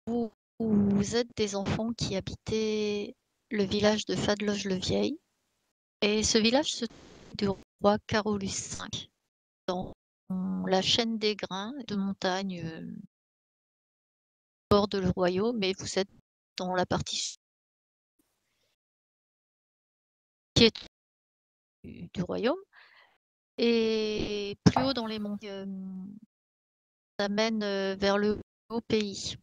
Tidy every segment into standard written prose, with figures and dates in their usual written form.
Vous êtes des enfants qui habitaient le village de Fadloge-le-Vieil et ce village se trouve du roi Carolus V dans la chaîne des Grains de montagnes, borde le royaume et vous êtes dans la partie sud qui est du royaume et plus haut dans les montagnes, ça mène, vers le haut pays.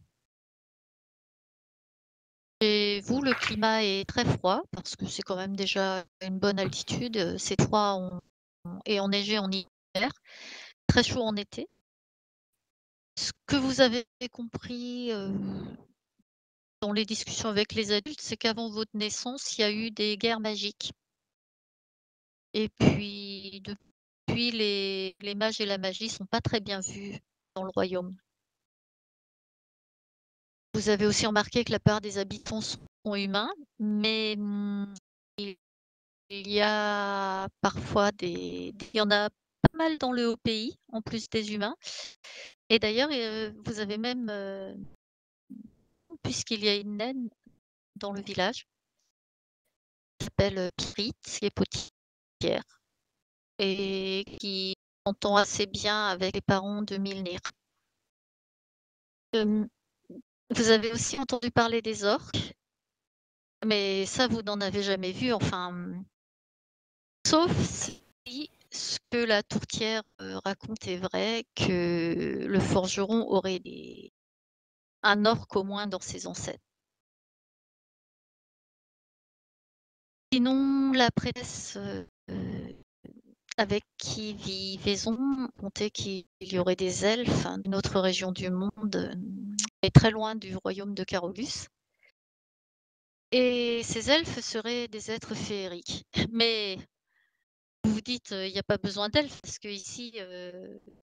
Chez vous, le climat est très froid parce que c'est quand même déjà une bonne altitude, c'est froid et enneigé en hiver, très chaud en été. Ce que vous avez compris, dans les discussions avec les adultes, c'est qu'avant votre naissance, il y a eu des guerres magiques et puis depuis les mages et la magie sont pas très bien vus dans le royaume. Vous avez aussi remarqué que la plupart des habitants sont humains, mais, il il y a parfois il y en a pas mal dans le haut pays, en plus des humains et d'ailleurs, vous avez même, puisqu'il y a une naine dans le village qui s'appelle, Pyrrhite, qui est potière et qui s'entend assez bien avec les parents de Milnir. Hem, vous avez aussi entendu parler des orques, mais ça, vous n'en avez jamais vu, enfin, sauf si ce que la tourtière, raconte est vrai, que le forgeron aurait un orque au moins dans ses ancêtres. Sinon, la prêtresse, avec qui vit Vaison contait qu'il y aurait des elfes, hein, d'une autre région du monde, et très loin du royaume de Carolus. Et ces elfes seraient des êtres féeriques. Mais vous vous dites, il y a pas besoin d'elfes parce qu'ici,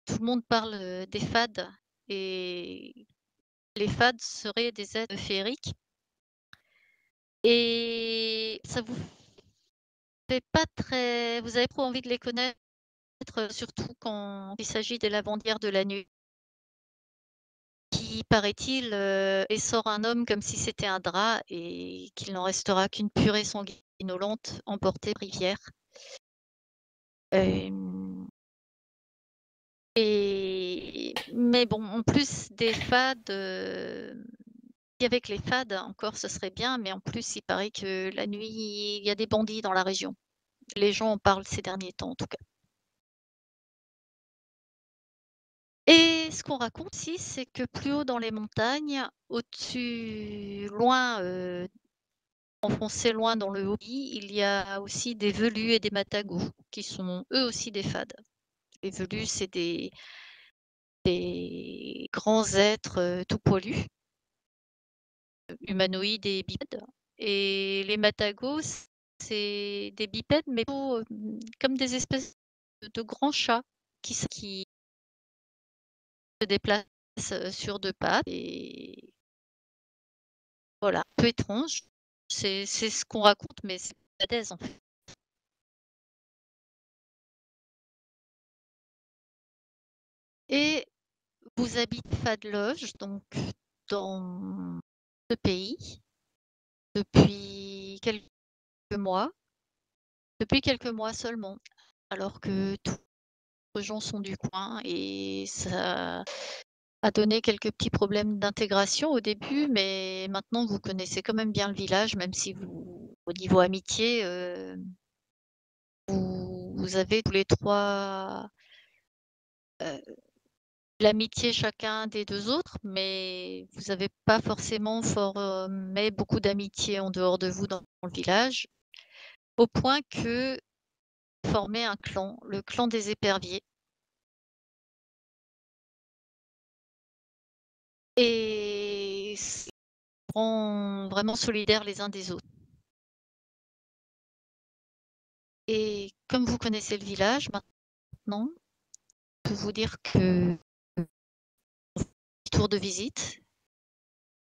tout le monde parle, des fades et les fades seraient des êtres féeriques et ça vous fait pas très vous avez pas envie de les connaître, surtout quand il s'agit des lavandières de la nuit. Qui, paraît-il, essore un homme comme si c'était un drap et qu'il n'en restera qu'une purée sanguinolente emportée par rivière. Hem mais bon, en plus des fades, et avec les fades encore ce serait bien, mais en plus il paraît que la nuit, il y a des bandits dans la région. Les gens en parlent ces derniers temps en tout cas. Et ce qu'on raconte aussi, c'est que plus haut dans les montagnes, au-dessus, loin, enfoncés loin dans le hobby, il y a aussi des velus et des matagos qui sont eux aussi des fades. Les velus, c'est des grands êtres, tout poilus, humanoïdes et bipèdes et les matagos, c'est des bipèdes mais plutôt, comme des espèces de grands chats qui se déplacent, sur 2 pattes et voilà, un peu étrange. C'est ce qu'on raconte mais c'est pas thèse en fait. Et vous habitez Fadloge, donc dans ce pays, depuis quelques mois, depuis quelques mois seulement, alors que tous les gens sont du coin et ça a donné quelques petits problèmes d'intégration au début, mais maintenant vous connaissez quand même bien le village, même si vous au niveau amitié, vous avez tous les 3 heu, l'amitié chacun des 2 autres, mais vous avez pas forcément formé beaucoup d'amitié en dehors de vous dans le village, au point que former un clan, le clan des éperviers et s rend vraiment solidaires les uns des autres et comme vous connaissez le village maintenant, je peux vous dire que tour de visite,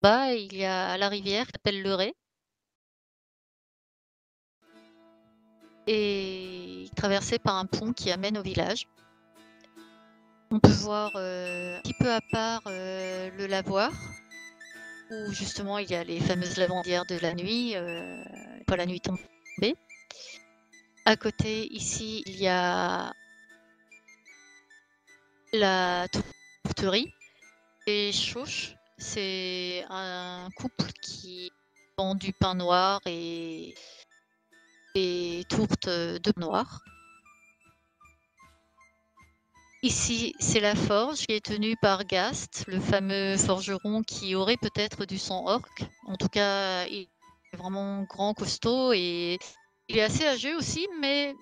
bah, il y a la rivière qui s'appelle le Ré et traversée par un pont qui amène au village. On peut voir, un petit peu à part, le lavoir où justement il y a les fameuses lavandières de la nuit, quand la nuit tombée. À côté, ici, il y a la tourterie et Chauche. C'est un couple qui vend du pain noir et des tourtes de noir. Ici, c'est la forge qui est tenue par Gast, le fameux forgeron qui aurait peut-être du sang orc. En tout cas, il est vraiment grand, costaud et il est assez âgé aussi, mais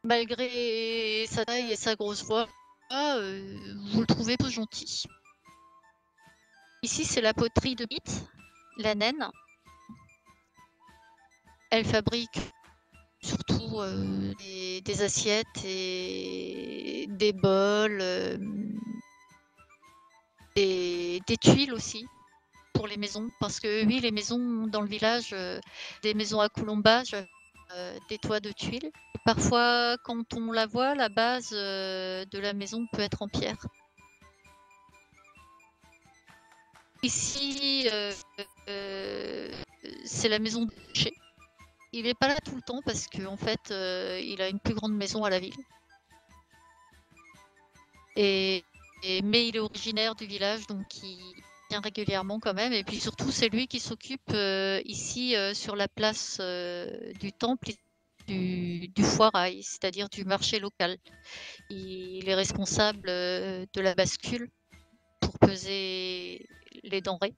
malgré sa taille et sa grosse voix, vous le trouvez peu gentil. Ici, c'est la poterie de Bite, la naine. Elle fabrique surtout des assiettes et des bols, des tuiles aussi pour les maisons. Parce que oui, les maisons dans le village, des maisons à colombage, des toits de tuiles. Et parfois, quand on la voit, la base de la maison peut être en pierre. Ici, c'est la maison de Chez. Il n'est pas là tout le temps parce qu'en fait, il a une plus grande maison à la ville. Et, mais il est originaire du village, donc il vient régulièrement quand même. Et puis surtout, c'est lui qui s'occupe ici sur la place du temple du foirail, c'est-à-dire du marché local. Il est responsable de la bascule pour peser les denrées.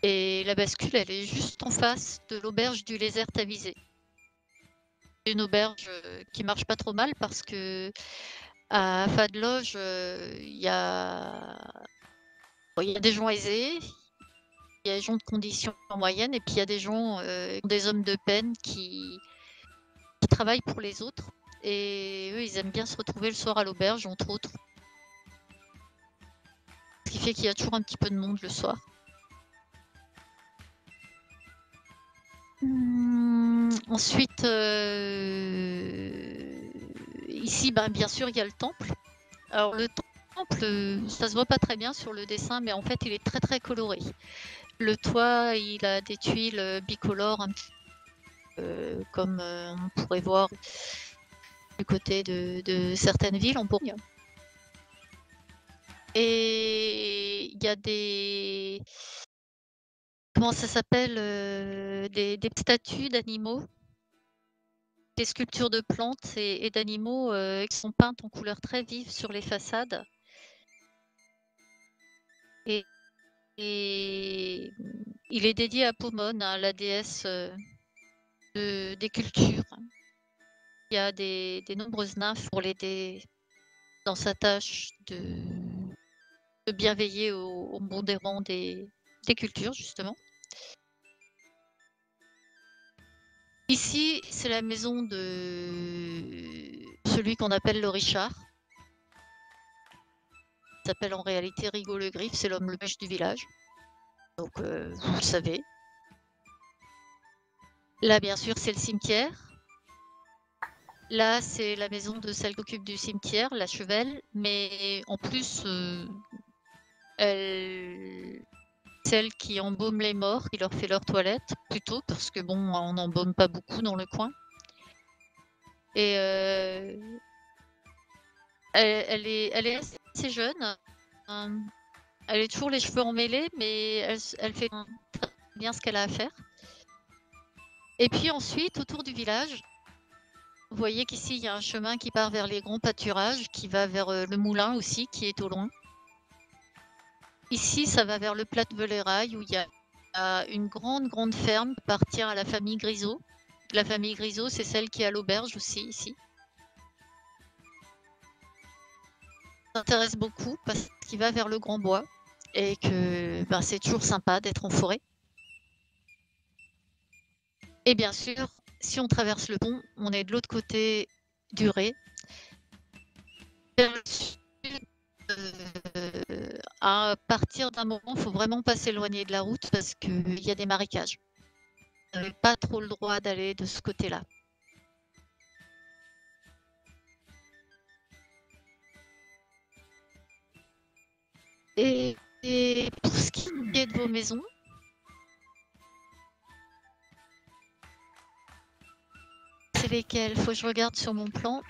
Et la bascule, elle est juste en face de l'auberge du Lézert Avisé. Une auberge qui marche pas trop mal parce que à Fadloge, il y a des gens aisés, il y a des gens de conditions moyennes, et puis il y a des gens, des hommes de peine qui travaillent pour les autres. Et eux, ils aiment bien se retrouver le soir à l'auberge, entre autres. Ce qui fait qu'il y a toujours un petit peu de monde le soir. Ensuite, ici, bien sûr, il y a le temple. Alors le temple, ça se voit pas très bien sur le dessin, mais en fait, il est très très coloré. Le toit, il a des tuiles bicolores, un petit peu comme on pourrait voir du côté de certaines villes en Bourgogne. Et il y a des... Comment ça s'appelle des statues d'animaux, des sculptures de plantes et d'animaux qui sont peintes en couleurs très vives sur les façades. Et il est dédié à Pomone, hein, la déesse des cultures. Il y a des nombreuses nymphes pour l'aider dans sa tâche de bien veiller au bon déroulement des cultures, justement. Ici, c'est la maison de celui qu'on appelle le Richard. Il s'appelle en réalité Rigaud le Griffe, c'est l'homme le pêche du village. Donc, vous le savez. Là, bien sûr, c'est le cimetière. Là, c'est la maison de celle qui occupe du cimetière, la Chevelle. Mais en plus, celle qui embaume les morts, qui leur fait leur toilette, plutôt, parce que bon, on n'embaume pas beaucoup dans le coin. Et elle est assez jeune. Elle est toujours les cheveux emmêlés, mais elle fait très bien ce qu'elle a à faire. Et puis ensuite, autour du village, vous voyez qu'ici, il y a un chemin qui part vers les grands pâturages, qui va vers le moulin aussi, qui est au loin. Ici, ça va vers le plat de Velerail, où il y a une grande ferme qui appartient à la famille Grisot. La famille Grisot, c'est celle qui a l'auberge aussi, ici. Ça m'intéresse beaucoup parce qu'il va vers le Grand Bois et que c'est toujours sympa d'être en forêt. Et bien sûr, si on traverse le pont, on est de l'autre côté du Ré. Vers le sud, à partir d'un moment, il faut vraiment pas s'éloigner de la route parce qu'il y a des marécages. Vous n'avez pas trop le droit d'aller de ce côté-là. Et Et pour ce qui est de vos maisons, c'est lesquelles? Faut que je regarde sur mon plan.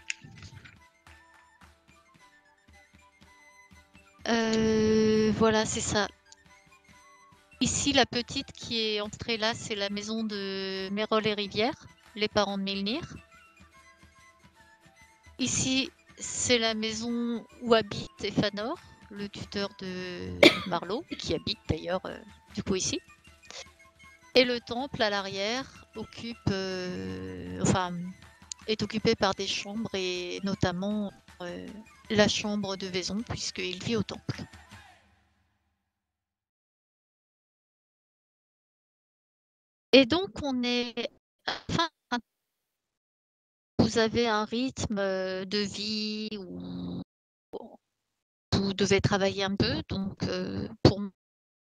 Voilà, c'est ça. Ici, la petite qui est entrée là, c'est la maison de Mérol et Rivière, les parents de Milnir. Ici, c'est la maison où habite Ephanor, le tuteur de Marlowe, qui habite d'ailleurs du coup ici. Et le temple à l'arrière est occupé par des chambres et notamment la chambre de Vaison puisqu'il vit au temple. Et donc on est, enfin, vous avez un rythme de vie où vous devez travailler un peu. Donc pour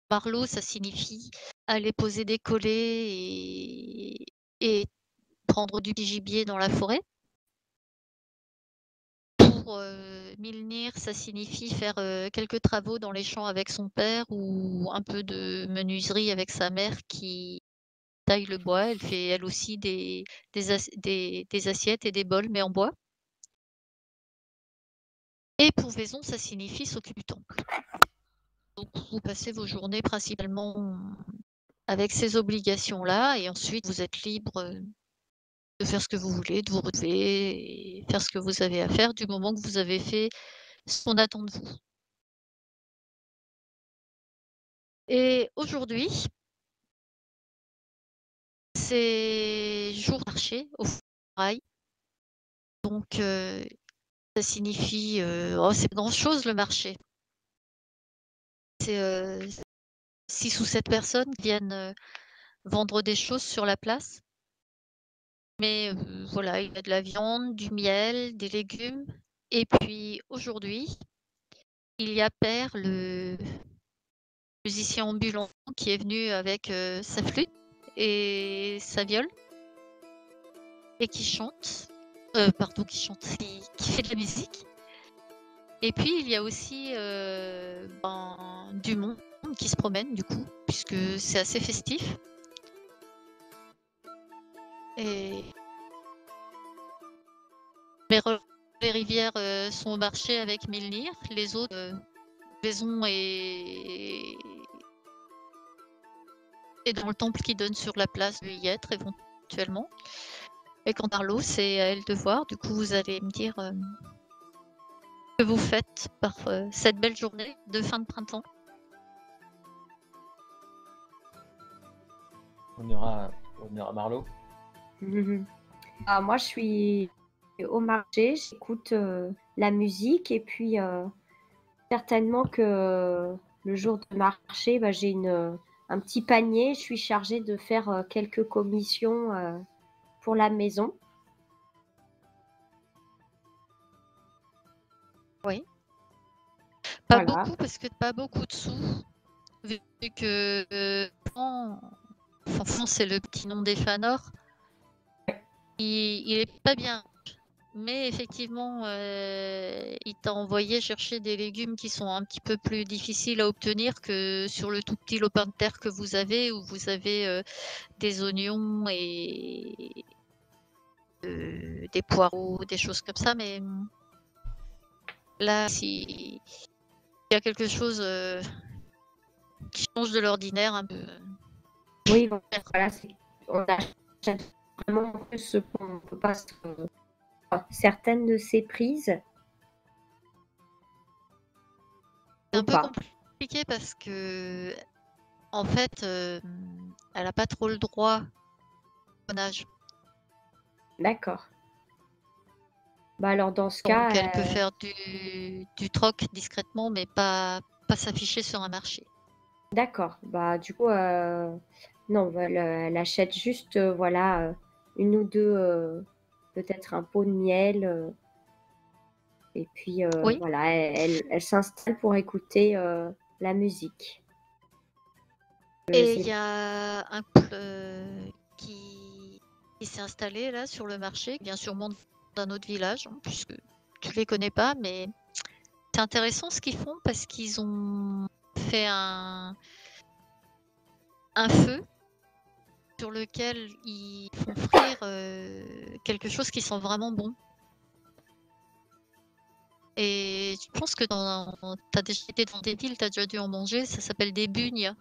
Marlowe, ça signifie aller poser des collets et prendre du gibier dans la forêt. Pour Milnir, ça signifie faire quelques travaux dans les champs avec son père ou un peu de menuiserie avec sa mère qui taille le bois. Elle fait elle aussi des assiettes et des bols, mais en bois. Et pour Vaison, ça signifie s'occuper du temple. Donc vous passez vos journées principalement avec ces obligations-là et ensuite vous êtes libre de faire ce que vous voulez, de vous relever et faire ce que vous avez à faire du moment que vous avez fait ce qu'on attend de vous. Et aujourd'hui, c'est jour de marché au Foirail. Donc ça signifie c'est pas grand-chose le marché. C'est 6 ou 7 personnes qui viennent vendre des choses sur la place. Mais voilà, il y a de la viande, du miel, des légumes. Et puis aujourd'hui, il y a Per, le musicien ambulant, qui est venu avec sa flûte et sa viole et qui chante. Qui fait de la musique. Et puis il y a aussi du monde qui se promène du coup, puisque c'est assez festif. Et les rivières sont au marché avec Milnir, les autres, Vaison et dans le temple qui donne sur la place de y être éventuellement. Et quant à Marlowe, c'est à elle de voir. Du coup, vous allez me dire ce que vous faites par cette belle journée de fin de printemps. On ira à Marlowe. Moi, je suis au marché, j'écoute la musique et puis certainement que le jour de marché, j'ai un petit panier. Je suis chargée de faire quelques commissions pour la maison. Oui. Pas Voilà. beaucoup parce que pas beaucoup de sous. Vu que France, c'est le petit nom des Fanor. Il est pas bien. Mais effectivement, il t'a envoyé chercher des légumes qui sont un petit peu plus difficiles à obtenir que sur le tout petit lopin de terre que vous avez, où vous avez des oignons et des poireaux, des choses comme ça. Mais là, s'il y a quelque chose qui change de l'ordinaire un peu. Oui, voilà, on achète vraiment ce qu'on ne peut pas certaines de ces prises. C'est un peu compliqué parce que, en fait, elle n'a pas trop le droit au âge. D'accord. Alors dans ce cas, donc elle peut faire du troc discrètement, mais pas s'afficher sur un marché. D'accord. Du coup, non, elle achète juste, voilà, une ou deux, peut-être un pot de miel. Et puis, Oui. voilà, elle s'installe pour écouter la musique. Et il y a un couple qui s'est installé là sur le marché, bien sûrement d'un autre village, hein, puisque tu les connais pas, mais c'est intéressant ce qu'ils font parce qu'ils ont fait un feu sur lequel ils font frire quelque chose qui sent vraiment bon. Et je pense que t'as déjà été dans des villes, t'as déjà dû en manger, ça s'appelle des bugnes.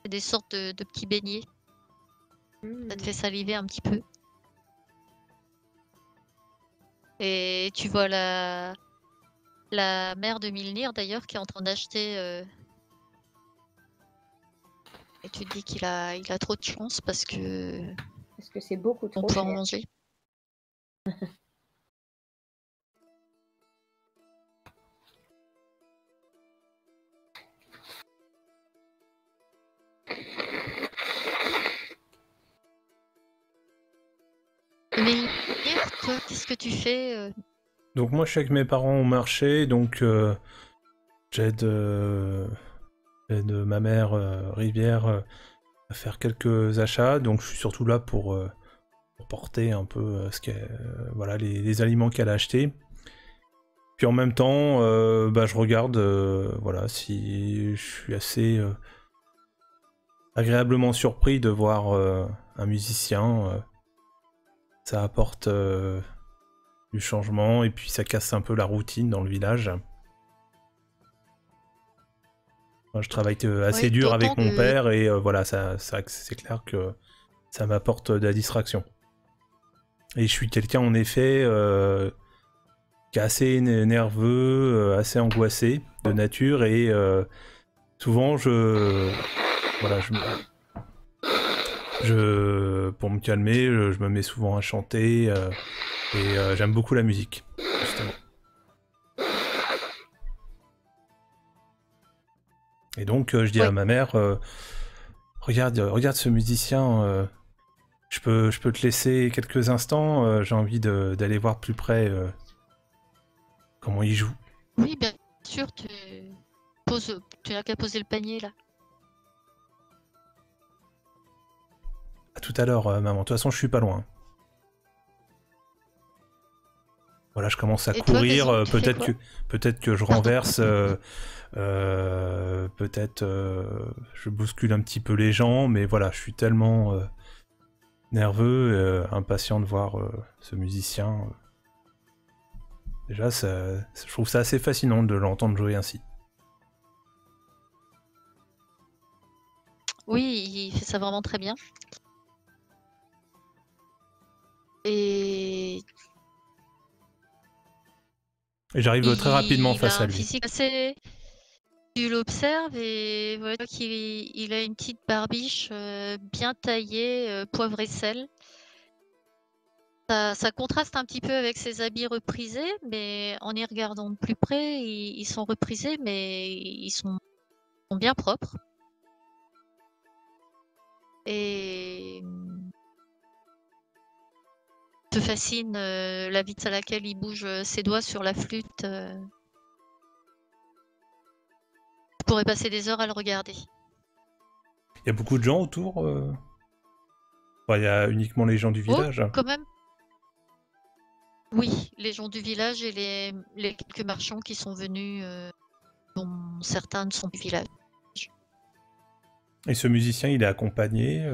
C'est des sortes de petits beignets. Ça te fait saliver un petit peu. Et tu vois la mère de Milnir d'ailleurs qui est en train d'acheter. Et tu te dis qu'il a trop de chance parce que c'est beaucoup on trop peut en cher. manger. Milnir, toi, qu'est-ce que tu fais Donc moi je suis avec mes parents au marché, donc j'aide ma mère Rivière à faire quelques achats, donc je suis surtout là pour porter un peu voilà, les aliments qu'elle a achetés. Puis en même temps, je regarde voilà, si je suis assez agréablement surpris de voir un musicien. Ça apporte du changement et puis ça casse un peu la routine dans le village. Moi, je travaille assez Oui, dur d'autant avec mon que père et voilà, c'est clair que ça m'apporte de la distraction. Et je suis quelqu'un en effet qui est assez nerveux, assez angoissé de nature et souvent voilà, pour me calmer, je me mets souvent à chanter et j'aime beaucoup la musique, justement. Et donc je dis à ma mère, regarde ce musicien, je peux te laisser quelques instants, j'ai envie d'aller voir de plus près comment il joue. oui, bien sûr, tu n'as qu'à poser le panier là. À tout à l'heure, maman. De toute façon, je suis pas loin. Voilà, je commence à Et toi, courir. Vaison, tu fais quoi Peut-être que je Pardon. renverse. Peut-être je bouscule un petit peu les gens, mais voilà, je suis tellement nerveux, impatient de voir ce musicien. Déjà, je trouve ça assez fascinant de l'entendre jouer ainsi. Oui, il fait ça vraiment très bien. Et Et j'arrive très rapidement il face a à un lui. physique assez. Tu l'observes et voilà qu'il a une petite barbiche bien taillée, poivre et sel. Ça contraste un petit peu avec ses habits reprisés, mais en y regardant de plus près, ils sont reprisés, mais ils sont bien propres. Et te fascine la vitesse à laquelle il bouge ses doigts sur la flûte. Je pourrais passer des heures à le regarder. Il y a beaucoup de gens autour Enfin, il y a uniquement les gens du Oh, village. quand même. Oui, les gens du village et les quelques marchands qui sont venus, dont certains ne sont du village. Et ce musicien, il est accompagné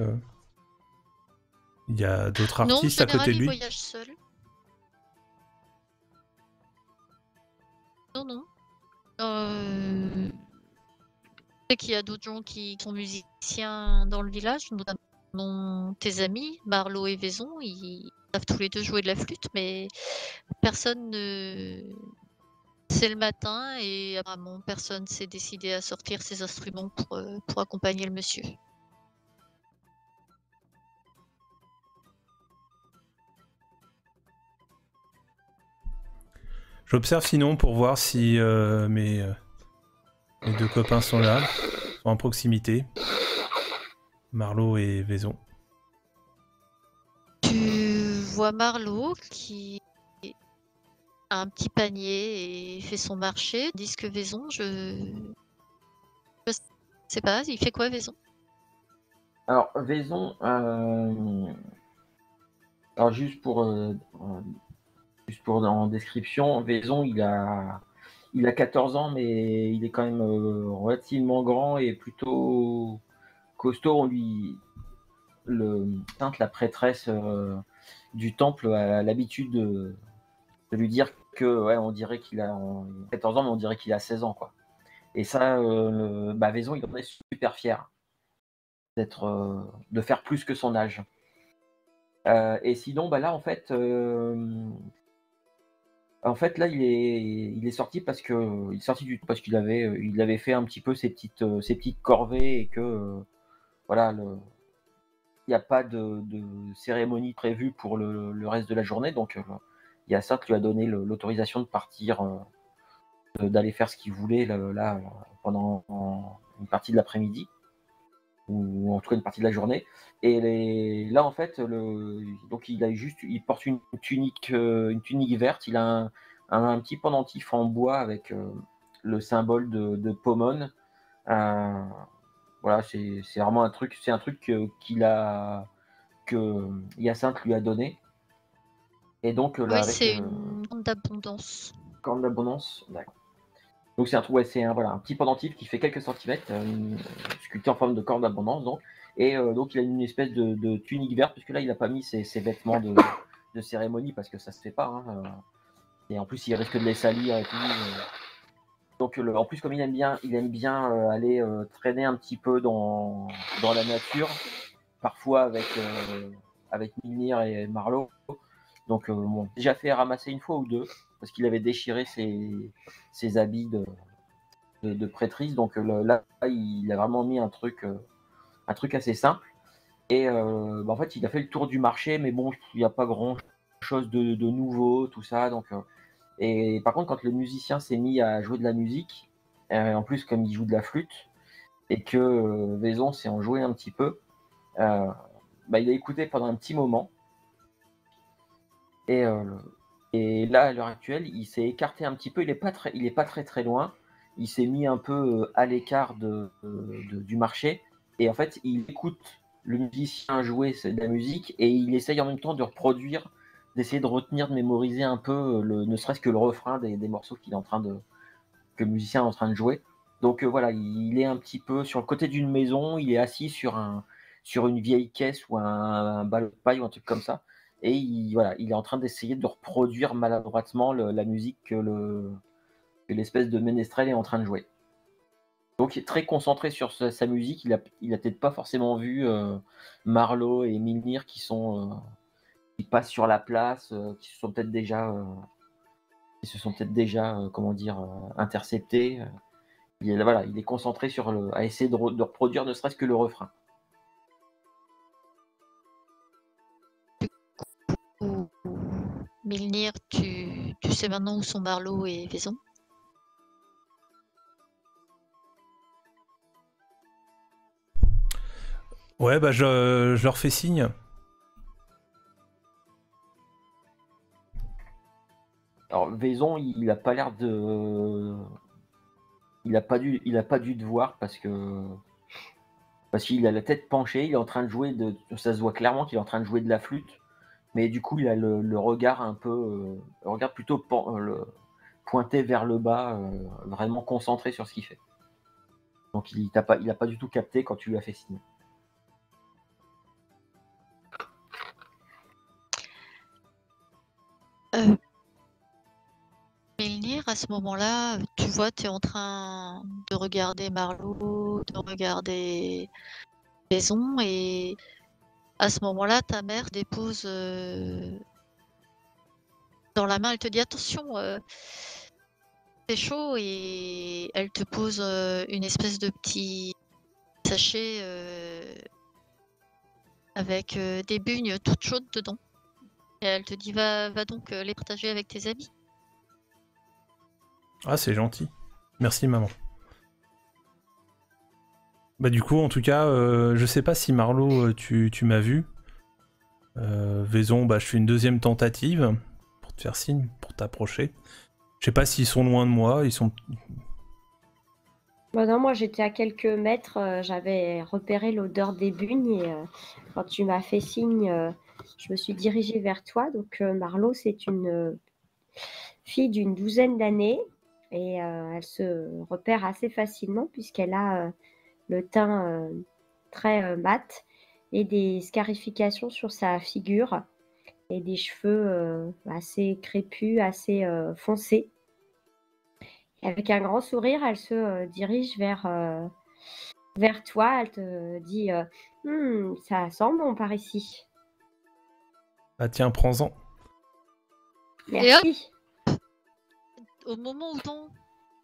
il y a d'autres Non, en artistes à côté général, de il lui. voyage seul. Non, non. Je sais qu'il y a d'autres gens qui sont musiciens dans le village, notamment tes amis, Marlowe et Vaison. Ils savent tous les deux jouer de la flûte, mais personne ne. C'est le matin et apparemment personne s'est décidé à sortir ses instruments pour accompagner le monsieur. J'observe sinon pour voir si mes deux copains sont là, sont en proximité. Marlowe et Vaison. Tu vois Marlowe qui a un petit panier et fait son marché, tandis que Vaison, je sais pas, il fait quoi Vaison? Alors, Vaison, juste pour en description, Vaison, il a il a 14 ans, mais il est quand même relativement grand et plutôt costaud. La prêtresse du temple a l'habitude de lui dire que, ouais, on dirait qu'il a 14 ans, mais on dirait qu'il a 16 ans, quoi. Et ça, Vaison, il en est super fier de faire plus que son âge. Et sinon, là, en fait, là, il est sorti parce qu'il il avait fait un petit peu ses petites corvées et que voilà, il n'y a pas de cérémonie prévue pour le reste de la journée. Donc, Hyacinthe lui a donné l'autorisation de partir, d'aller faire ce qu'il voulait là, pendant une partie de l'après-midi, ou en tout cas une partie de la journée. Et là, en fait, donc il porte une tunique verte. Il a un petit pendentif en bois avec le symbole de Pomone. Voilà, c'est vraiment un truc que Hyacinthe lui a donné. Et donc là, Oui, avec c'est une corne d'abondance. corne d'abondance, d'accord. Donc c'est un petit pendentif qui fait quelques centimètres, sculpté en forme de corne d'abondance, donc. Et donc il a une espèce de tunique verte, puisque là il n'a pas mis ses vêtements de cérémonie, parce que ça se fait pas, hein. Et en plus il risque de les salir et tout. Donc en plus, comme il aime bien aller traîner un petit peu dans la nature, parfois avec Milnir et Marlowe. Donc bon, déjà fait ramasser une fois ou deux, parce qu'il avait déchiré ses habits de prêtrise. Donc là, il a vraiment mis un truc assez simple. Et en fait, il a fait le tour du marché, mais bon, il n'y a pas grand chose de nouveau, tout ça. Donc, et par contre, quand le musicien s'est mis à jouer de la musique, en plus, comme il joue de la flûte, et que Vaison s'est en joué un petit peu, il a écouté pendant un petit moment. Et là, à l'heure actuelle, il s'est écarté un petit peu. Il est pas très très loin. Il s'est mis un peu à l'écart du marché. Et en fait, il écoute le musicien jouer de la musique et il essaye en même temps de reproduire, d'essayer de retenir, de mémoriser un peu ne serait-ce que le refrain des morceaux que le musicien est en train de jouer. Donc voilà, il est un petit peu sur le côté d'une maison. Il est assis sur une vieille caisse ou un ballon de paille ou un truc comme ça. Et il est en train d'essayer de reproduire maladroitement la musique que l'espèce de ménestrel est en train de jouer. Donc il est très concentré sur sa musique. Il a peut-être pas forcément vu Marlowe et Milnir qui passent sur la place, qui se sont peut-être déjà comment dire, interceptés. Il est concentré à essayer de reproduire ne serait-ce que le refrain. Milnir, tu sais maintenant où sont Marlowe et Vaison? Ouais, je leur fais signe. Alors Vaison, il a pas l'air de, il a pas dû te voir parce qu'il a la tête penchée, il est en train de jouer ça se voit clairement qu'il est en train de jouer de la flûte, mais du coup il a le regard un peu, le regard plutôt pointé vers le bas, vraiment concentré sur ce qu'il fait. Donc il a pas du tout capté quand tu lui as fait signe. Milnir, à ce moment-là, tu vois, tu es en train de regarder Marlowe, de regarder Vaison, et à ce moment-là, ta mère dépose dans la main, elle te dit attention, c'est chaud, et elle te pose une espèce de petit sachet avec des bugnes toutes chaudes dedans. Et elle te dit va donc les partager avec tes amis. Ah, c'est gentil. Merci, maman. Bah du coup, en tout cas, je sais pas si Marlowe, tu m'as vu. Vaison, je fais une deuxième tentative pour te faire signe, pour t'approcher. Je sais pas s'ils sont loin de moi, ils sont... Non, moi j'étais à quelques mètres, j'avais repéré l'odeur des bugnes et quand tu m'as fait signe, je me suis dirigée vers toi. Donc Marlowe, c'est une fille d'une douzaine d'années, et elle se repère assez facilement puisqu'elle a le teint très mat et des scarifications sur sa figure et des cheveux assez crépus, assez foncés. Avec un grand sourire, elle se dirige vers toi. Elle te dit ça sent bon par ici. Ah tiens, prends-en. Merci. Au moment où tend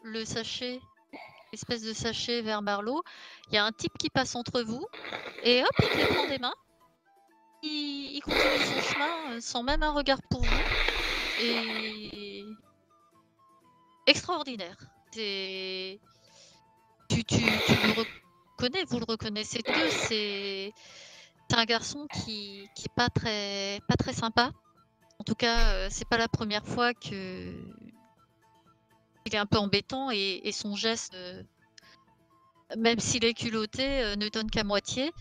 le sachet, l'espèce de sachet vers Marlowe, il y a un type qui passe entre vous et hop, il te les prend des mains. Il continue son chemin sans même un regard pour vous. Et extraordinaire. Tu le reconnais, vous le reconnaissez tous deux. C'est un garçon qui est pas très sympa. En tout cas, c'est pas la première fois que il est un peu embêtant et son geste, même s'il est culotté, ne donne qu'à moitié.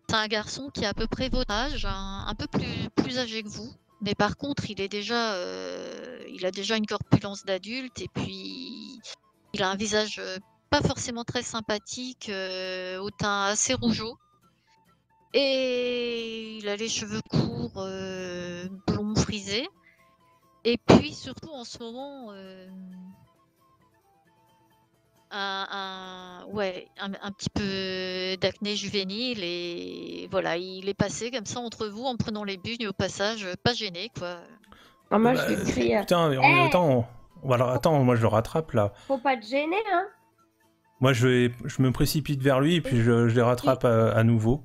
C'est un garçon qui a à peu près votre âge, un peu plus âgé que vous. Mais par contre, il a déjà une corpulence d'adulte et puis il a un visage pas forcément très sympathique, au teint assez rougeau. Et il a les cheveux courts, blonds frisés. Et puis surtout en ce moment, un petit peu d'acné juvénile et voilà, il est passé comme ça entre vous en prenant les bugnes au passage, pas gêné quoi. Moi, je lui crie Putain, attends, moi je le rattrape là. faut pas te gêner, hein. Moi je me précipite vers lui et puis je les rattrape à nouveau.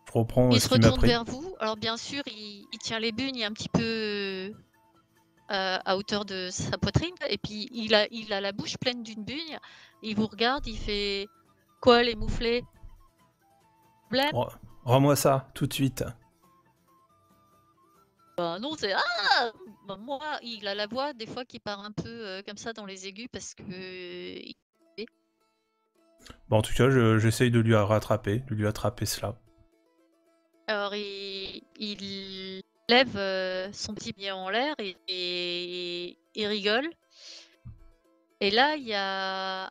Je reprends Il ce se qu'il m'a retourne pris. vers vous. Alors bien sûr, il tient les bugnes un petit peu à hauteur de sa poitrine et puis il a la bouche pleine d'une bugne. Il vous regarde, il fait quoi les mouflés? Blême? Rends-moi ça tout de suite. Bah non, c'est bah, moi, il a la voix des fois qui part un peu comme ça dans les aigus parce que Bon, en tout cas, j'essaye de lui rattraper, cela. alors il lève son petit pied en l'air et il rigole. Et là, il y a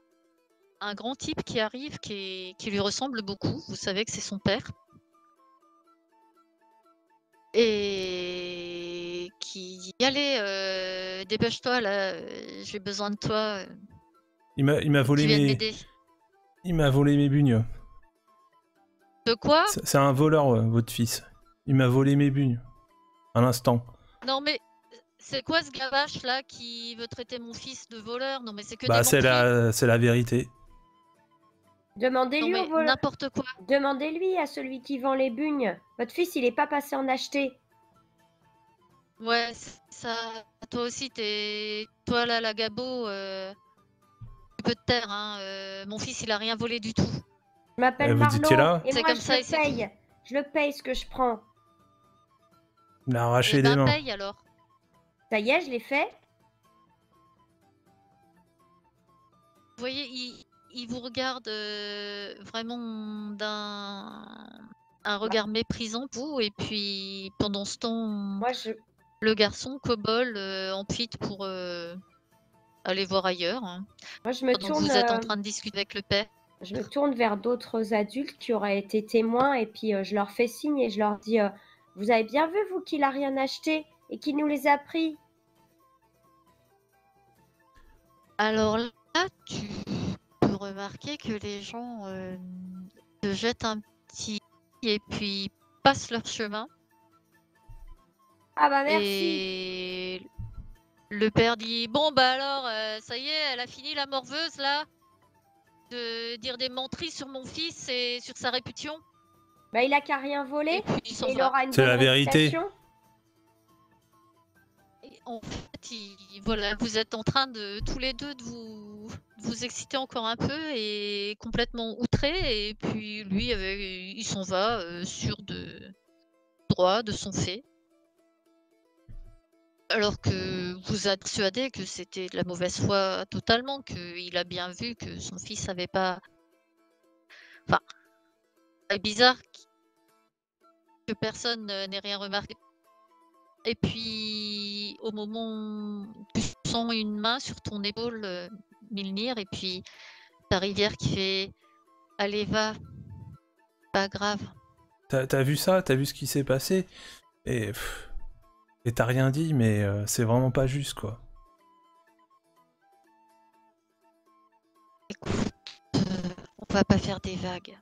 un grand type qui arrive qui lui ressemble beaucoup. Vous savez que c'est son père. Et qui dit allez, dépêche-toi là, j'ai besoin de toi. Il m'a volé Tu viens de mes m'aider. il m'a volé mes bugnes. De quoi? C'est un voleur, votre fils. Il m'a volé mes bugnes. À l'instant. Non mais c'est quoi ce gavache là qui veut traiter mon fils de voleur? Non mais c'est que Bah des menteries. c'est la vérité. Non Demandez-lui au mais voleur. n'importe quoi. Demandez-lui à celui qui vend les bugnes. Votre fils, il est pas passé en acheter. Ouais, ça. Toi aussi, toi là, la Gabo, tu peux te taire, hein. Mon fils, il a rien volé du tout. Je m'appelle Vous étiez Marlowe là? et C'est moi comme je ça et le c'est paye. Je le paye ce que je prends. Il m'a arraché Eh des ben, mains. paye alors. Ça y est, je l'ai fait. Vous voyez, il vous regarde vraiment un regard méprisant, vous, et puis pendant ce temps, Moi, le garçon, Cobol, en fuite pour aller voir ailleurs, hein, je me pendant que tourne. vous êtes en train de discuter avec le père. Je me tourne vers d'autres adultes qui auraient été témoins et puis je leur fais signe et je leur dis vous avez bien vu, vous, qu'il a rien acheté et qu'il nous les a pris. Alors là, tu peux remarquer que les gens te jettent un petit et puis passent leur chemin. Ah bah merci. Et le père dit bon bah alors ça y est, elle a fini la morveuse là de dire des menteries sur mon fils et sur sa réputation. Bah il a qu'à rien Et voler puis il s'en et il va. aura une C'est bonne la vérité. réputation. Et en fait, voilà, vous êtes en train de tous les deux de vous exciter encore un peu et complètement outré. Et puis lui, il s'en va sûr de droit de son fait. Alors que vous êtes persuadé que c'était de la mauvaise foi totalement, qu'il a bien vu que son fils n'avait pas. Enfin, c'est bizarre que personne n'ait rien remarqué. Et puis, au moment du sens une main sur ton épaule, Milnir, et puis ta rivière qui fait « Allez, va, pas grave ». T'as vu ça? T'as vu ce qui s'est passé? Et t'as rien dit, mais c'est vraiment pas juste, quoi. Écoute, on va pas faire des vagues.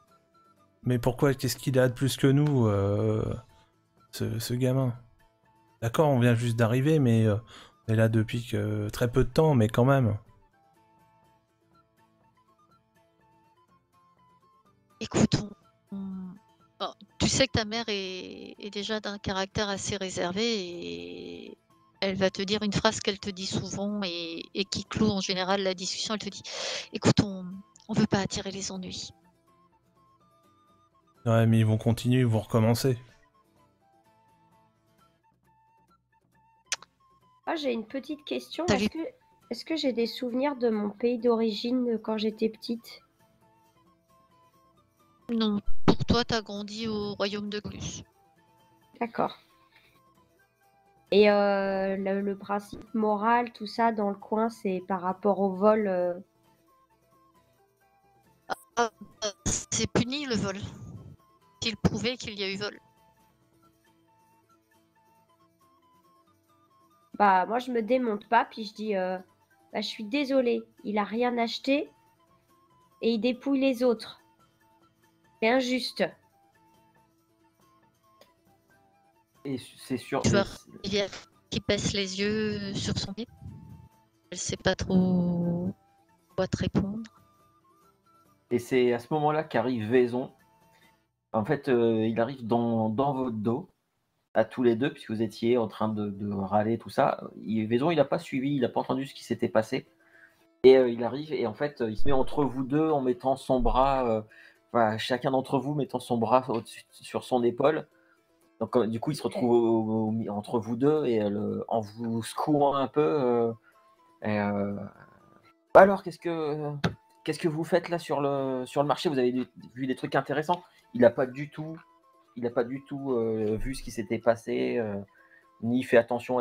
Mais pourquoi? Qu'est-ce qu'il a de plus que nous, ce gamin? D'accord, on vient juste d'arriver, mais on est là depuis très peu de temps, mais quand même. Écoute, bon, tu sais que ta mère est déjà d'un caractère assez réservé et elle va te dire une phrase qu'elle te dit souvent et qui cloue en général la discussion. Elle te dit « Écoute, on veut pas attirer les ennuis. Ouais, mais ils vont continuer, ils vont recommencer. Ah, j'ai une petite question. Salut. Est-ce que j'ai des souvenirs de mon pays d'origine quand j'étais petite? Non, pour toi, t'as grandi au royaume de Glus. D'accord. Et le principe moral, tout ça, dans le coin, c'est par rapport au vol. C'est puni le vol. Il prouvait qu'il y a eu vol. Bah, moi, je me démonte pas, puis je dis bah, je suis désolée, il a rien acheté et il dépouille les autres. C'est injuste. Et c'est sûr. Tu vois Rivière qui baisse les yeux sur son lit. Elle sait pas trop quoi te répondre. Et c'est à ce moment-là qu'arrive Vaison. En fait, il arrive dans votre dos, à tous les deux, puisque vous étiez en train de râler, tout ça. Vaison, il n'a pas suivi, il n'a pas entendu ce qui s'était passé. Et il arrive, et en fait, il se met entre vous deux en mettant son bras, voilà, chacun d'entre vous mettant son bras sur son épaule. Donc, du coup, il se retrouve entre vous deux, et en vous secouant un peu. Alors, qu'est-ce que vous faites là sur le marché? Vous avez vu des trucs intéressants? Il n'a pas du tout vu ce qui s'était passé, ni fait attention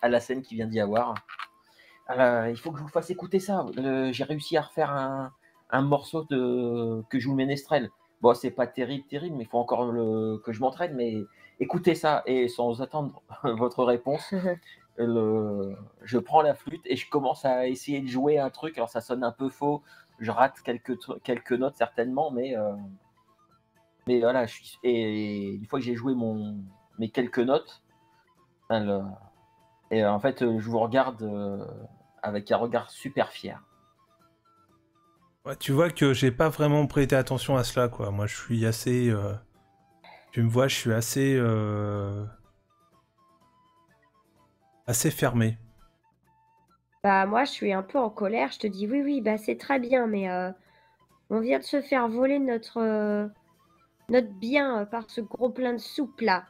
à la scène qui vient d'y avoir. Il faut que je vous fasse écouter ça. J'ai réussi à refaire un morceau que joue le ménestrel. Bon, c'est pas terrible, mais il faut encore que je m'entraîne. Mais écoutez ça, et sans attendre votre réponse, je prends la flûte et je commence à essayer de jouer un truc. Alors ça sonne un peu faux, je rate quelques notes certainement, mais voilà, et une fois que j'ai joué mes quelques notes, et en fait je vous regarde avec un regard super fier. Ouais, tu vois que j'ai pas vraiment prêté attention à cela, quoi. Moi, je suis assez... Tu me vois, je suis assez... assez fermé. Bah, moi, je suis un peu en colère. Je te dis oui, bah, c'est très bien, mais on vient de se faire voler notre bien par ce gros plein de soupe là.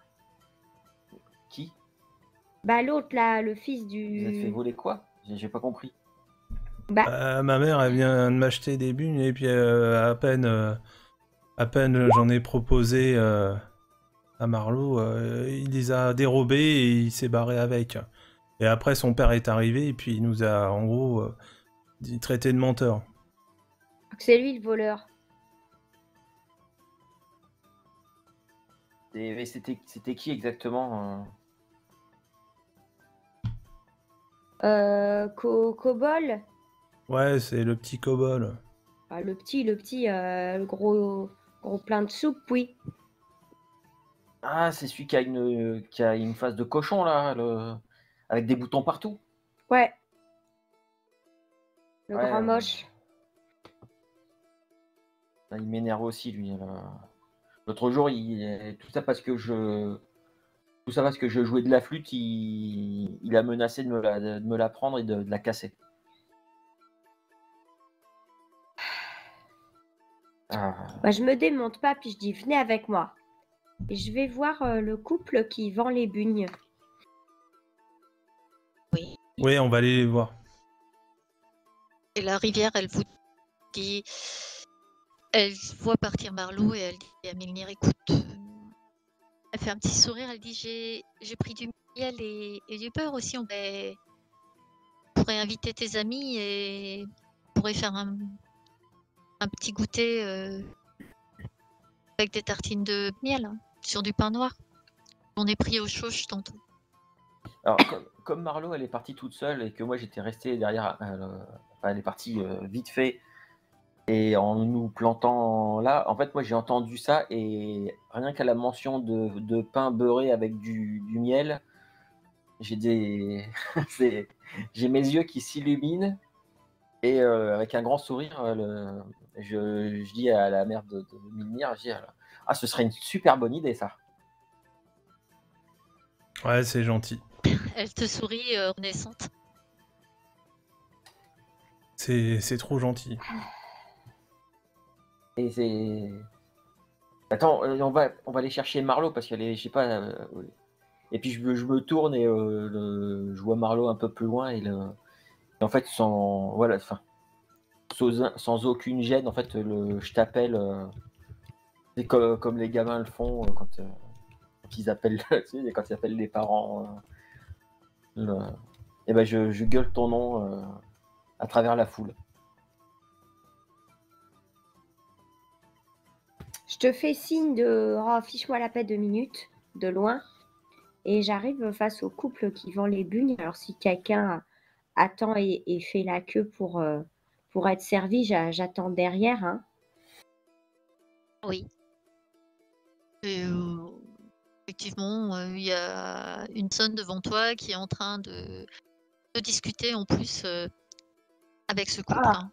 Qui? Bah, l'autre là, le fils Vous êtes fait du. voler quoi? J'ai pas compris. Bah, Ma mère, elle vient de m'acheter des bugnes, et puis à peine j'en ai proposé à Marlowe, il les a dérobés et il s'est barré avec. Et après, son père est arrivé, et puis il nous a, en gros, traité de menteur. c'est lui le voleur. Et c'était qui exactement? Cobol. Ouais, c'est le petit Cobol. Ah, le gros plein de soupe, oui. Ah, c'est celui qui a une face de cochon là, avec des boutons partout. Ouais. Le Ouais, grand moche. il m'énerve aussi lui. L'autre jour, tout ça parce que je jouais de la flûte, il a menacé de me la prendre et de la casser. Bah, je me démonte pas, puis je dis venez avec moi. Et je vais voir le couple qui vend les bugnes. Oui. Oui, on va aller les voir. Et la rivière, elle vous dit... Elle voit partir Marlowe et elle dit à Milnir, écoute... Elle fait un petit sourire, elle dit j'ai pris du miel et du beurre aussi. pourrais inviter tes amis et on pourrait faire un petit goûter avec des tartines de miel hein, sur du pain noir. On est pris au chauche tantôt. Alors, comme Marlo, elle est partie toute seule et que moi j'étais resté derrière, elle est partie vite fait et en nous plantant là, en fait, moi j'ai entendu ça et rien qu'à la mention de pain beurré avec du miel, j'ai des, j'ai mes yeux qui s'illuminent et avec un grand sourire, je dis à la mère de Milnir, je dis, ah, ce serait une super bonne idée ça. Ouais, c'est gentil. Elle te sourit renaissante. C'est trop gentil. Et c'est. Attends, on va aller chercher Marlo parce qu'elle est, je sais pas. Et puis je me tourne et je vois Marlo un peu plus loin et en fait sans voilà, enfin sans aucune gêne en fait je t'appelle. C'est comme les gamins le font quand ils appellent, tu sais, quand ils appellent les parents. Et ben je gueule ton nom à travers la foule. Je te fais signe de oh, fiche-moi la paix 2 minutes, de loin. Et j'arrive face au couple qui vend les bugnes. Alors, si quelqu'un attend et fait la queue pour être servi, j'attends derrière. Hein. Oui. Et, effectivement, il y a une personne devant toi qui est en train de discuter en plus avec ce couple. Ah. Hein.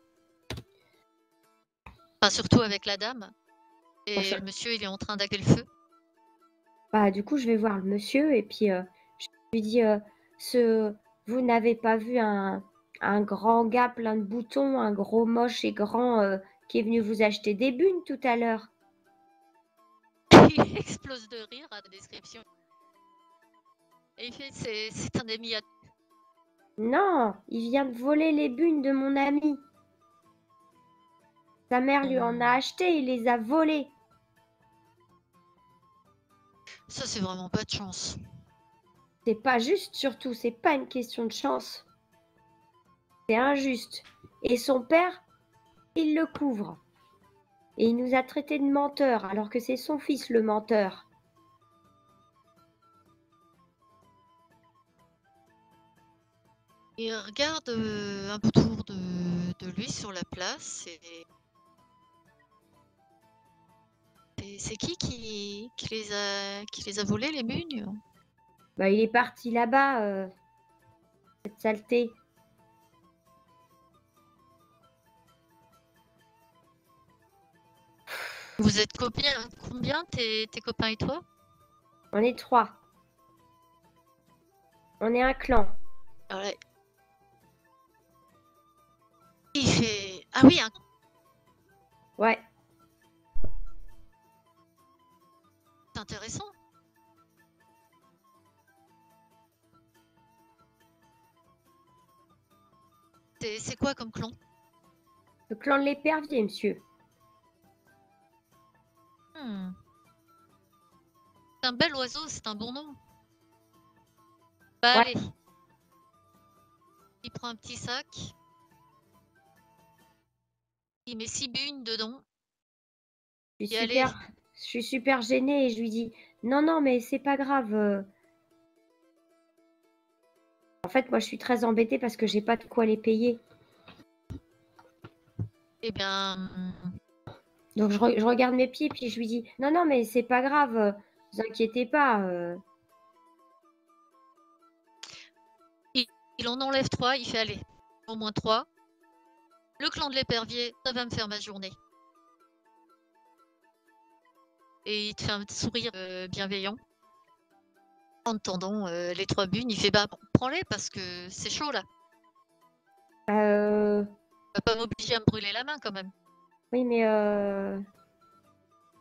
Enfin, surtout avec la dame. Et Bon, le monsieur, il est en train d'allumer le feu. Bah, du coup, je vais voir le monsieur et puis je lui dis vous n'avez pas vu un grand gars plein de boutons, un gros moche et grand qui est venu vous acheter des bugnes tout à l'heure? Il explose de rire à la description. Et il fait c'est un ami à. Non, il vient de voler les bugnes de mon ami. Sa mère lui en a acheté, il les a volées. Ça, c'est vraiment pas de chance. C'est pas juste, surtout, c'est pas une question de chance. C'est injuste. Et son père, il le couvre. Et il nous a traités de menteurs, alors que c'est son fils le menteur. Il regarde un peu autour de lui sur la place et c'est qui les a volés les bugnes? Bah, il est parti là-bas, cette saleté. Vous êtes combien tes copains et toi? On est 3. On est un clan. Ouais. Il fait ah oui, Ouais. c'est intéressant. C'est quoi comme clan? Le clan de l'épervier, monsieur. C'est un bel oiseau, c'est un bon nom. Bah Ouais. allez. Il prend un petit sac. Il met 6 bugnes dedans. Je suis Et allez. super gênée et je lui dis non, mais c'est pas grave. En fait, moi, je suis très embêtée parce que j'ai pas de quoi les payer. Eh bien, Donc, je regarde mes pieds puis je lui dis non, mais c'est pas grave. Vous inquiétez pas. il en enlève 3. Il fait aller. Au moins 3. Le clan de l'épervier, ça va me faire ma journée. Et il te fait un sourire bienveillant. En tendant les 3 bugnes, il fait bah bon, prends-les parce que c'est chaud là. Va pas m'obliger à me brûler la main quand même. Oui, mais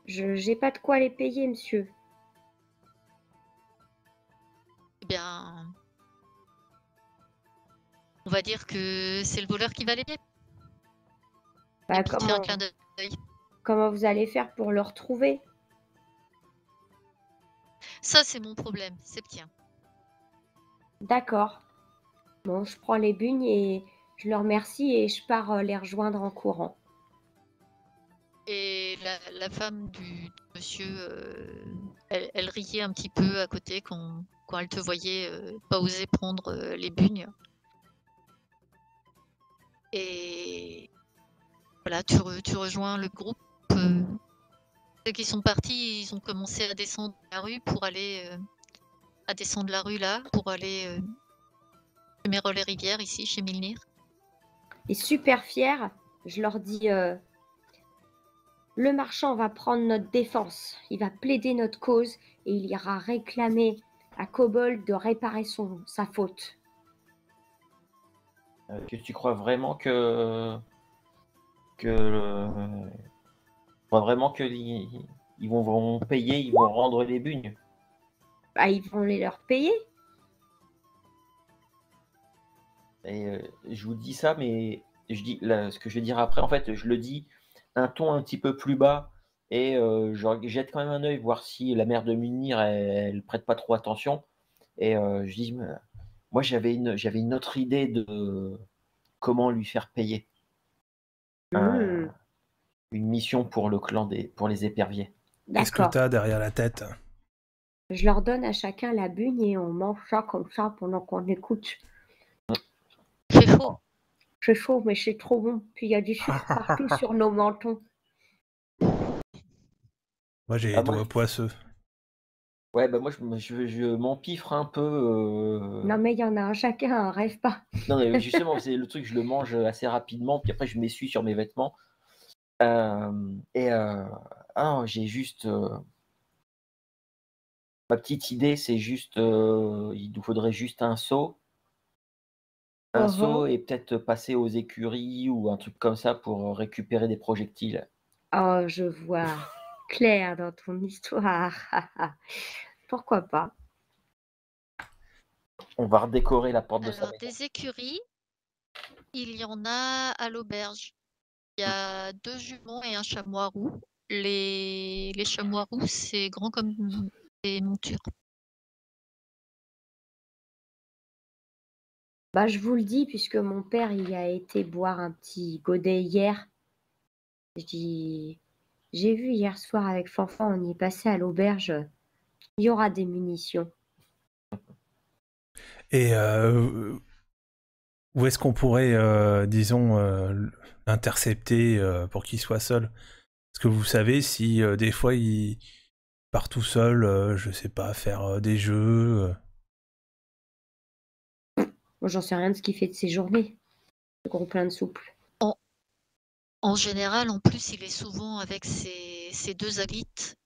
j'ai pas de quoi les payer, monsieur. Eh bien, on va dire que c'est le voleur qui va les payer. Bah, Et puis il te fait un clin d'œil. Comment vous allez faire pour le retrouver? Ça, c'est mon problème, c'est le tien. D'accord. Bon, je prends les bugnes et je leur remercie et je pars les rejoindre en courant. Et la femme du monsieur, elle riait un petit peu à côté quand elle te voyait pas oser prendre les bugnes. Et voilà, tu rejoins le groupe. Ceux qui sont partis, ils ont commencé à descendre la rue pour aller à descendre la rue là pour aller chez Méroles-les-Rivières ici chez Milnir. Et super fière, je leur dis le marchand va prendre notre défense, il va plaider notre cause et il ira réclamer à Kobold de réparer sa faute. Que tu crois vraiment que crois vraiment que ils vont payer, ils vont rendre les bugnes? Bah, ils vont les leur payer. Et je vous dis ça, mais je dis là, ce que je vais dire après, en fait, je le dis un ton un petit peu plus bas et je jette quand même un œil voir si la mère de Munir elle prête pas trop attention. Et je dis, moi j'avais une autre idée de comment lui faire payer une mission pour le clan pour les éperviers. Qu'est-ce que D'accord. t'as derrière la tête? Je leur donne à chacun la bugne et on mange ça comme ça pendant qu'on écoute. C'est chaud. C'est chaud, mais c'est trop bon. Puis il y a du sucre partout sur nos mentons. Moi, j'ai les doigts poisseux. Ouais, bah moi je m'empiffre un peu. Non, mais il y en a un chacun, hein, rêve pas. Non, mais justement, c'est le truc, je le mange assez rapidement, puis après je m'essuie sur mes vêtements. Ah non, j'ai juste. Ma petite idée, c'est juste. Il nous faudrait juste un seau. Un seau et peut-être passer aux écuries ou un truc comme ça pour récupérer des projectiles. Oh, je vois clair dans ton histoire. Pourquoi pas? On va redécorer la porte de sa Alors, maison. des écuries, il y en a à l'auberge. Il y a 2 juments et un chamois roux. Les chamois roux, c'est grand comme des montures. Bah, je vous le dis, puisque mon père y a été boire un petit godet hier. Je dis, j'ai vu hier soir avec Fanfan, on y est passé à l'auberge. Il y aura des munitions. Et où est-ce qu'on pourrait, disons, l'intercepter pour qu'il soit seul? Est-ce que vous savez si des fois il part tout seul, je sais pas, faire des jeux? Moi, j'en sais rien de ce qu'il fait de ses journées. Le gros plein de soupe. En général, en plus, il est souvent avec ses 2 acolytes,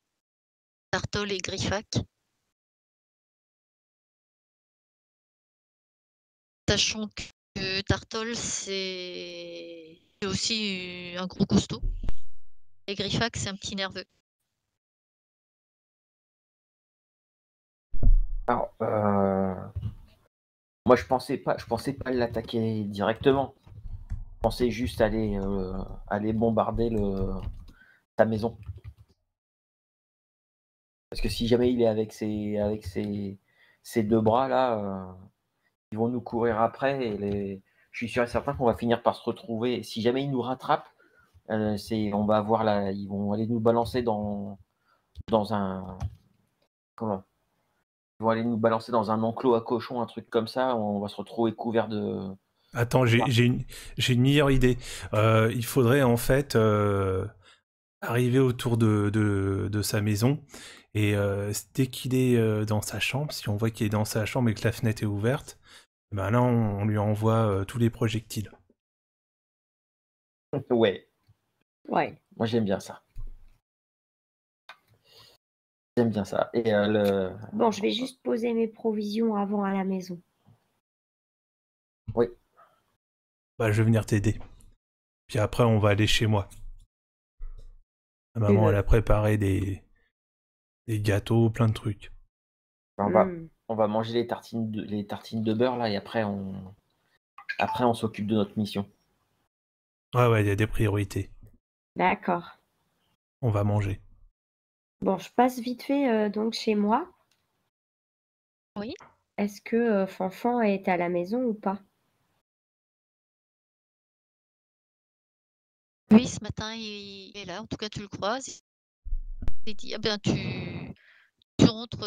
Tartol et Griffac. Sachant que Tartol, c'est aussi un gros costaud. Et Griffac, c'est un petit nerveux. Alors, moi je pensais pas l'attaquer directement. Je pensais juste aller bombarder ta maison. Parce que si jamais il est avec ses 2 bras là, ils vont nous courir après et je suis sûr et certain qu'on va finir par se retrouver. Si jamais ils nous rattrapent, on va avoir ils vont aller nous balancer dans un comment? Ils vont aller nous balancer dans un enclos à cochons, un truc comme ça. On va se retrouver couvert de. Attends, j'ai une meilleure idée. Il faudrait en fait arriver autour de sa maison et dès qu'il est dans sa chambre, si on voit qu'il est dans sa chambre et que la fenêtre est ouverte, ben là on lui envoie tous les projectiles. Ouais. Ouais. Moi j'aime bien ça. J'aime bien ça. Et Bon, je vais juste poser mes provisions avant à la maison. Oui. Bah, je vais venir t'aider. Puis après, on va aller chez moi. Maman, elle a préparé des gâteaux, plein de trucs. On va manger les tartines de beurre là et après on s'occupe de notre mission. Ouais, il y a des priorités. D'accord. On va manger. Bon, je passe vite fait donc chez moi. Oui. Est-ce que Fanfan est à la maison ou pas? Oui, ce matin, il est là, en tout cas, tu le croises. Il dit, ah ben, tu rentres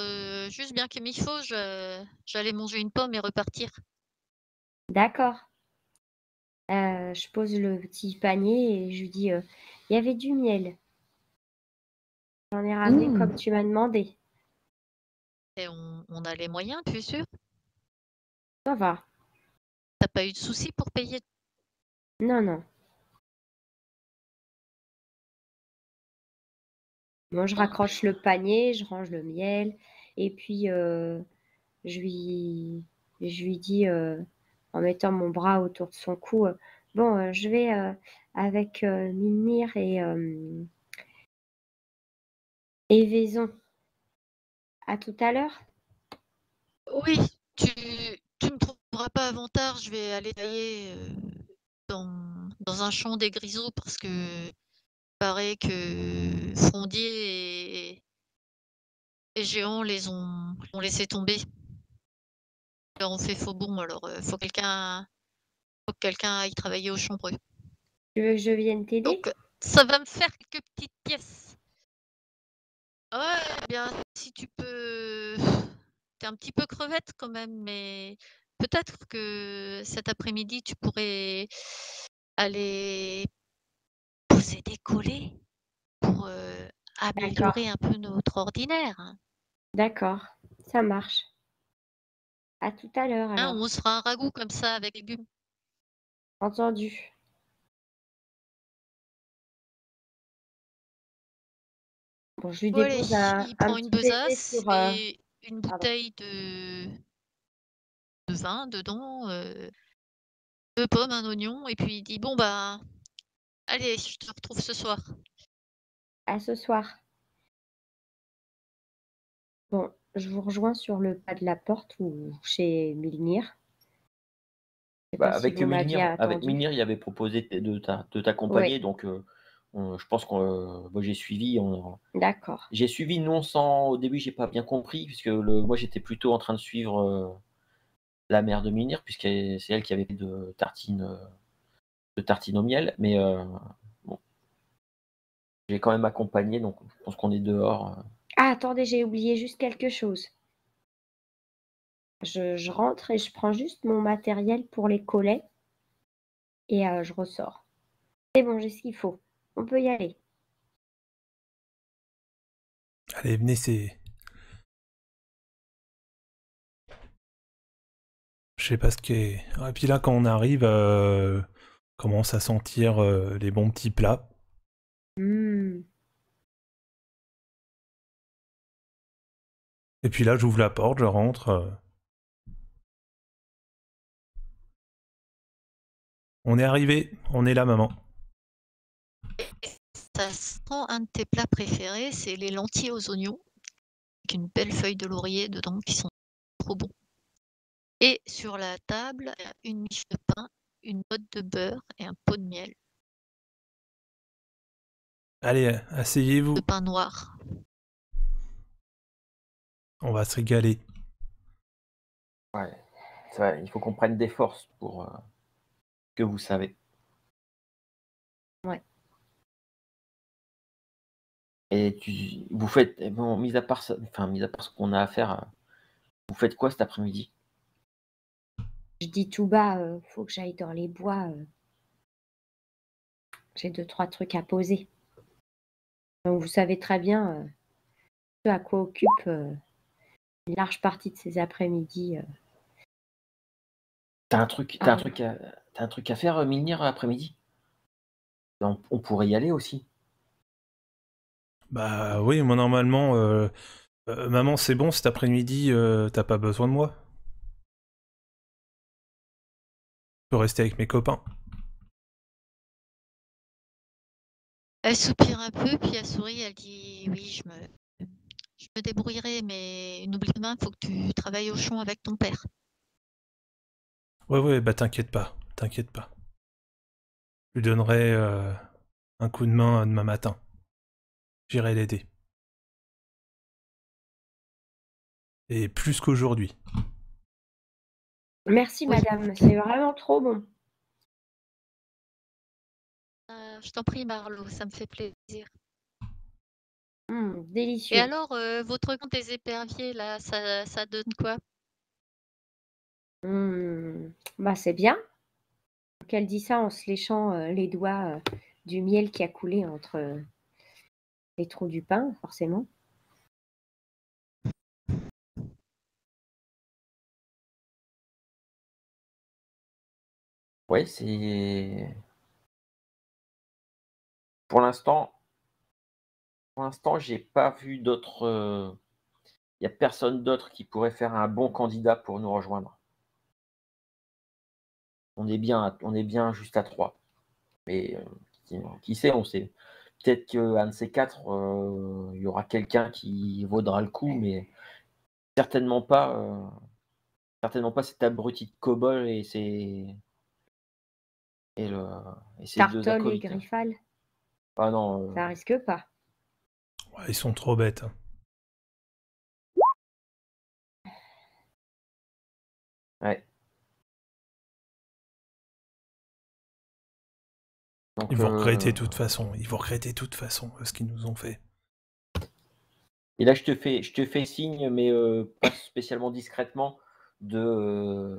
juste bien comme il faut, j'allais manger une pomme et repartir. D'accord. Je pose le petit panier et je lui dis, il y avait du miel. J'en ai ramené comme tu m'as demandé. Et on a les moyens, tu es sûr? Ça va. T'as pas eu de soucis pour payer? Non, non. Moi, je raccroche le panier, je range le miel et puis je lui dis en mettant mon bras autour de son cou, bon, je vais avec Mimir et Vaison. À tout à l'heure. Oui, tu me trouveras pas avant tard, je vais aller tailler dans un champ des grisaux parce que paraît que Frondier et Géant ont laissé tomber. Ils leur ont fait faux bond, alors faut que quelqu'un aille travailler au chambreux. Tu veux que je vienne t'aider? Donc ça va me faire quelques petites pièces. Ouais, eh bien, si tu peux. T'es un petit peu crevette quand même, mais peut-être que cet après-midi, tu pourrais aller poser des collets pour D'accord, améliorer un peu notre ordinaire. Hein. d'accord, ça marche. À tout à l'heure Hein, alors. on se fera un ragoût comme ça avec légumes. Entendu. Bon, je lui Bon, allez, dépose il un prend une petit baiser besace sur. et une Pardon. bouteille de vin dedans, deux pommes, un oignon, et puis il dit bon bah allez, je te retrouve ce soir. À ce soir. Bon, je vous rejoins sur le pas de la porte ou chez Milnir. Je sais Bah, pas si vous m'aviez Avec attendu. Minir, il avait proposé de Oui, t'accompagner, donc je pense que moi j'ai suivi. d'accord. J'ai suivi non sans. Au début, j'ai pas bien compris, puisque moi j'étais plutôt en train de suivre la mère de Minir, puisque c'est elle qui avait fait de tartines au miel. Mais bon, j'ai quand même accompagné, donc je pense qu'on est dehors. Ah, attendez, j'ai oublié juste quelque chose. Je rentre et je prends juste mon matériel pour les collets et je ressors. C'est bon, j'ai ce qu'il faut. On peut y aller. Allez, venez, c'est. Je sais pas ce qu'est. Et puis là, quand on arrive, commence à sentir les bons petits plats. Mmh. Et puis là, j'ouvre la porte, je rentre. On est arrivé, on est là, maman. Ça sent un de tes plats préférés, c'est les lentilles aux oignons, avec une belle feuille de laurier dedans qui sont trop bons. Et sur la table, il y a une miche de pain, une botte de beurre et un pot de miel, Allez, de asseyez-vous, pain noir. on va se régaler. Ouais, il faut qu'on prenne des forces pour que vous savez. Ouais. Et vous faites, bon, mis à part ça, enfin, mis à part ce qu'on a à faire, vous faites quoi cet après-midi? Je dis tout bas, faut que j'aille dans les bois. J'ai 2-3 trucs à poser. Donc vous savez très bien ce à quoi occupe une large partie de ces après-midi. T'as un truc, Ah, t'as un truc à faire, Milnir, après-midi? On pourrait y aller aussi. Bah oui, moi normalement, maman, c'est bon, cet après-midi, t'as pas besoin de moi. Je peux rester avec mes copains. Elle soupire un peu, puis elle sourit, elle dit oui, je me débrouillerai, mais n'oublie pas, il faut que tu travailles au champ avec ton père. Ouais, bah t'inquiète pas, t'inquiète pas. Je lui donnerai un coup de main demain matin. J'irai l'aider. Et plus qu'aujourd'hui. merci Oui. madame, c'est vraiment trop bon. Je t'en prie, Marlo, ça me fait plaisir. Et Délicieux. alors, votre camp des éperviers, là, ça donne quoi? Bah, c'est bien. Donc, elle dit ça en se léchant les doigts du miel qui a coulé entre les trous du pain, forcément. Ouais, c'est. Pour l'instant, j'ai pas vu d'autres. Il n'y a personne d'autre qui pourrait faire un bon candidat pour nous rejoindre. On est bien juste à 3. Mais qui sait, on sait. Peut-être qu'un de ces 4, il y aura quelqu'un qui vaudra le coup, mais certainement pas, cet abruti de Cobol et ses 2 Tartol et acolytes. Griffal, Ah non, ça risque pas. Ouais, ils sont trop bêtes. ouais. Donc, Ils vont regretter de toute façon. Ce qu'ils nous ont fait. et là, je te fais signe, mais pas spécialement discrètement, de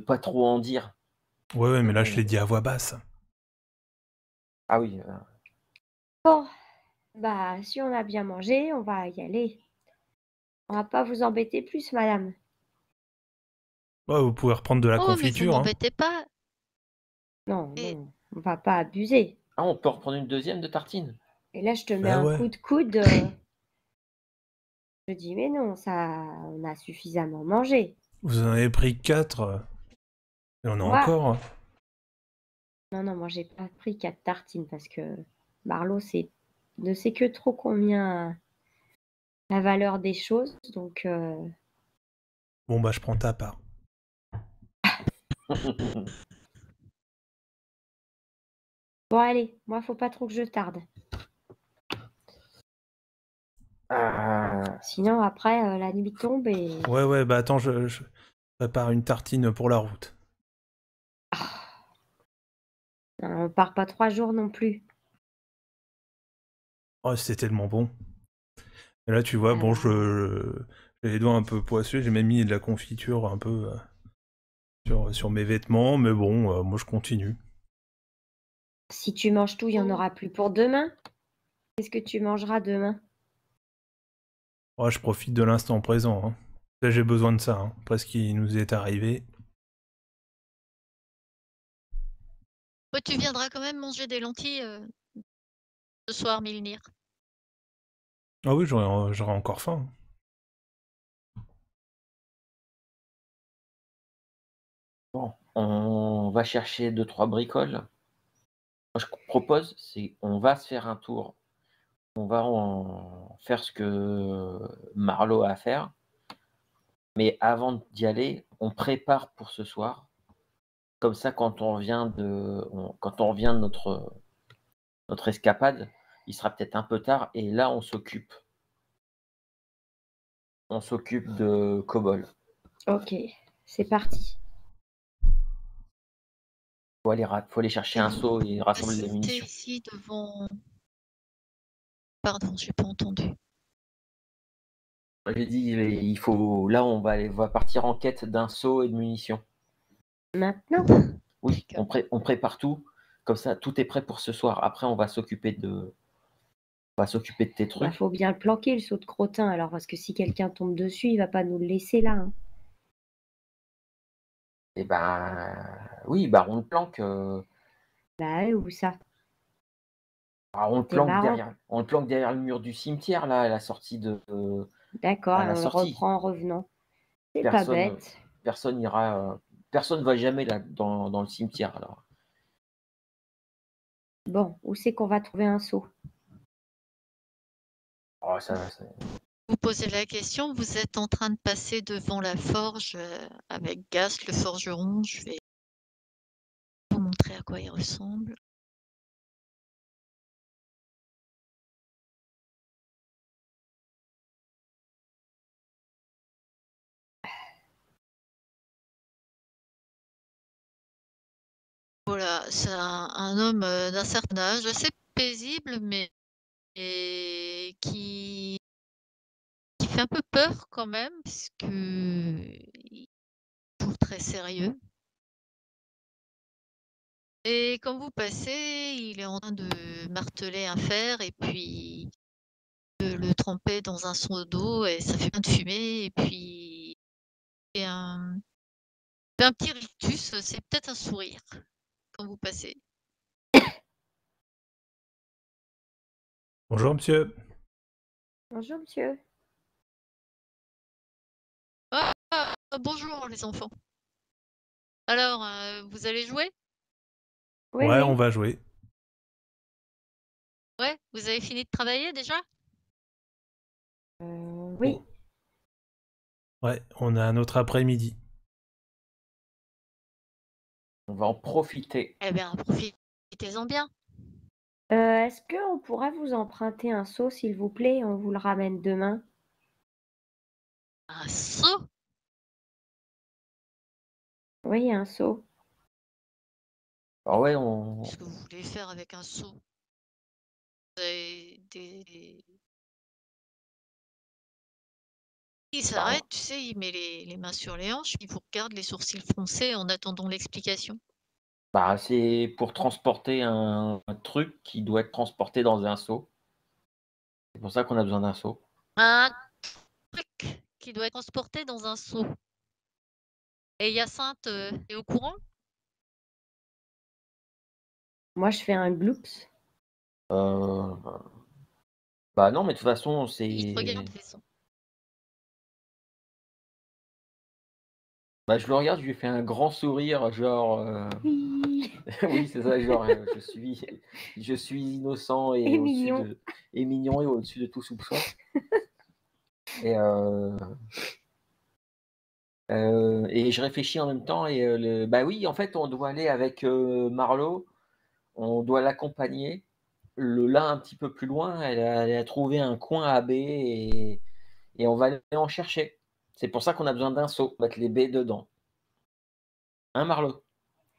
pas trop en dire. Ouais, mais là, je l'ai dit à voix basse. Ah oui, Bon, bah, si on a bien mangé, on va y aller. On va pas vous embêter plus, madame. Ouais, vous pouvez reprendre de la Oh, mais vous confiture. Hein. m'embêtez pas. Non, Et non, on va pas abuser. ah, on peut reprendre une deuxième de tartine. Et là, je te mets Bah un ouais. coup de coude. Je dis, mais non, ça, on a suffisamment mangé. Vous en avez pris 4. Et on a Moi, encore. Hein. non, moi, j'ai pas pris 4 tartines parce que Marlowe ne sait que trop combien la valeur des choses. Donc, Bon, bah, je prends ta part. bon, allez, moi, faut pas trop que je tarde. Sinon, après, la nuit tombe et Ouais, bah attends, je prépare une tartine pour la route. on part pas 3 jours non plus. Oh, c'était tellement bon. Et là, tu vois, bon, j'ai les doigts un peu poisseux, j'ai même mis de la confiture un peu sur mes vêtements, mais bon, moi je continue. Si tu manges tout, il y en aura plus pour demain. Qu'est-ce que tu mangeras demain? Oh, je profite de l'instant présent. Hein. Là, j'ai besoin de ça, hein, après ce qui nous est arrivé. toi, tu viendras quand même manger des lentilles ce soir, Milnir. Ah oui, j'aurais encore faim. Bon, on va chercher 2-3 bricoles. Moi, je propose, c'est on va se faire un tour. On va en faire ce que Marlowe a à faire. Mais avant d'y aller, on prépare pour ce soir. Comme ça, quand on revient de notre escapade, il sera peut-être un peu tard. Et là, on s'occupe. On s'occupe de Cobol. Ok, c'est parti. Faut aller chercher un seau et rassembler les Restez munitions. ici devant. Pardon, j'ai pas entendu. J'ai dit, il faut. Là, va partir en quête d'un seau et de munitions. Maintenant? Oui, D'accord. on prépare tout. Comme ça, tout est prêt pour ce soir. Après, on va s'occuper de tes Bah, trucs. faut bien le planquer, le seau de crottin, alors, parce que si quelqu'un tombe dessus, il va pas nous le laisser là. Hein. Et ben, oui, bah Bah, où ça? C'est marrant. on le planque derrière le mur du cimetière là, à la sortie D'accord, à et la on le sortie. reprend en revenant. C'est pas Personne, bête. personne ira, personne va jamais là dans le cimetière alors. Bon, où c'est qu'on va trouver un seau? Oh, Vous posez la question, vous êtes en train de passer devant la forge avec Gas, le forgeron. Je vais vous montrer à quoi il ressemble. Voilà, c'est un homme d'un certain âge, assez paisible, mais qui fait un peu peur quand même, puisque il est toujours très sérieux. Et quand vous passez, il est en train de marteler un fer et puis de le tremper dans un seau d'eau et ça fait plein de fumée et puis et un petit rictus, c'est peut-être un sourire quand vous passez. Bonjour monsieur. Bonjour, monsieur. Ah, bonjour les enfants. Alors, vous allez jouer? Oui, Ouais, on oui. va jouer. Ouais, vous avez fini de travailler déjà? Oui. Ouais, on a un autre après-midi. On va en profiter. Eh bien, profitez-en bien. Est-ce qu'on pourra vous emprunter un seau, s'il vous plaît? On vous le ramène demain. Un seau? Oui, un seau. Ah ouais, Qu'est-ce que vous voulez faire avec un seau? Vous avez des... Il s'arrête, tu sais, il met les mains sur les hanches, il vous regarde les sourcils froncés en attendant l'explication. Bah, c'est pour transporter un truc qui doit être transporté dans un seau. C'est pour ça qu'on a besoin d'un seau. Un truc qui doit être transporté dans un seau. Et Hyacinthe est au courant? Moi, je fais un gloops. Euh, Bah non, mais de toute façon, Il te regarde, c'est. fait son. Bah, je le regarde, je lui fais un grand sourire, genre. Oui, Oui, c'est ça, genre, je suis innocent et et au-dessus mignon. de. Et mignon et au-dessus de tout soupçon. Et, et je réfléchis en même temps. Et bah oui, en fait, on doit aller avec Marlowe, on doit l'accompagner. Là, un petit peu plus loin, elle a trouvé un coin à baies et on va aller en chercher. C'est pour ça qu'on a besoin d'un seau, mettre les baies dedans. Hein, Marlowe?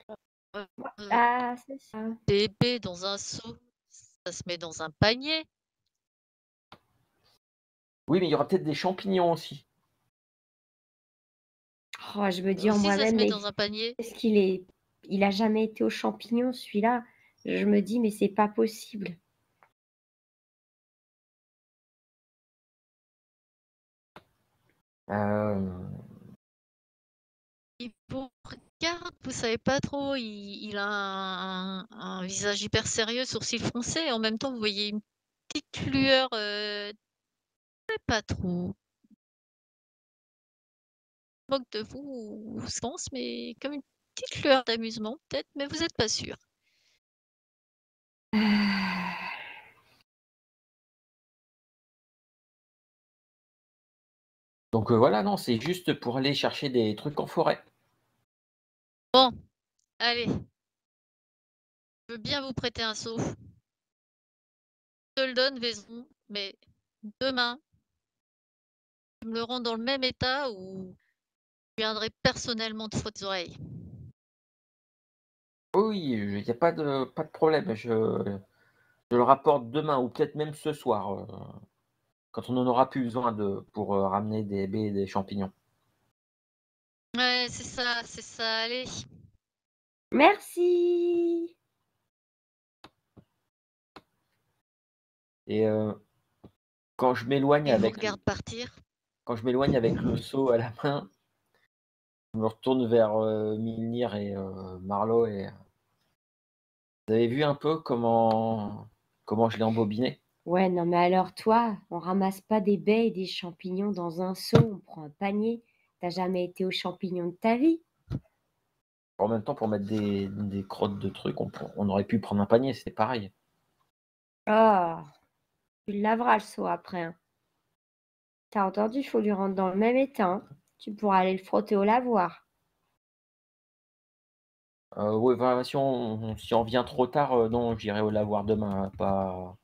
Euh, euh, Ah, c'est ça. Bébé dans un seau, ça se met dans un panier. Oui, mais il y aura peut-être des champignons aussi. Oh, je me dis en Aussi, ça se moi-même, met mais dans un panier. est-ce qu'il est... Il a jamais été aux champignons, celui-là? Je me dis, mais c'est pas possible. Euh, Il vous regarde, vous savez pas trop, il a un visage hyper sérieux, sourcils froncés, et en même temps, vous voyez une petite lueur, pas trop. Moque de vous, je pense, mais comme une petite lueur d'amusement, peut-être, mais vous n'êtes pas sûr. Ah. Donc voilà, non, c'est juste pour aller chercher des trucs en forêt. Bon, allez, je veux bien vous prêter un seau. Je te le donne, Vaison, mais demain, tu me le rends dans le même état ou je viendrai personnellement te frotter les oreilles. Oui, il n'y a pas de problème. Je le rapporte demain ou peut-être même ce soir, quand on en aura plus besoin pour ramener des baies et des champignons. Ouais, c'est ça, allez. Merci. Et quand je m'éloigne Il vous avec, regarde partir. quand je m'éloigne avec le seau à la main, je me retourne vers Milnir et Marlowe et vous avez vu un peu comment je l'ai embobiné? Ouais, non, mais alors toi, on ramasse pas des baies et des champignons dans un seau, on prend un panier. T'as jamais été aux champignons de ta vie? En même temps, pour mettre des crottes de trucs, on aurait pu prendre un panier, c'était pareil. Oh, tu le laveras le seau après, hein. T'as entendu, il faut lui rendre dans le même état, hein. Tu pourras aller le frotter au lavoir. Ouais, bah, si on vient trop tard, non, j'irai au lavoir demain, hein, pas.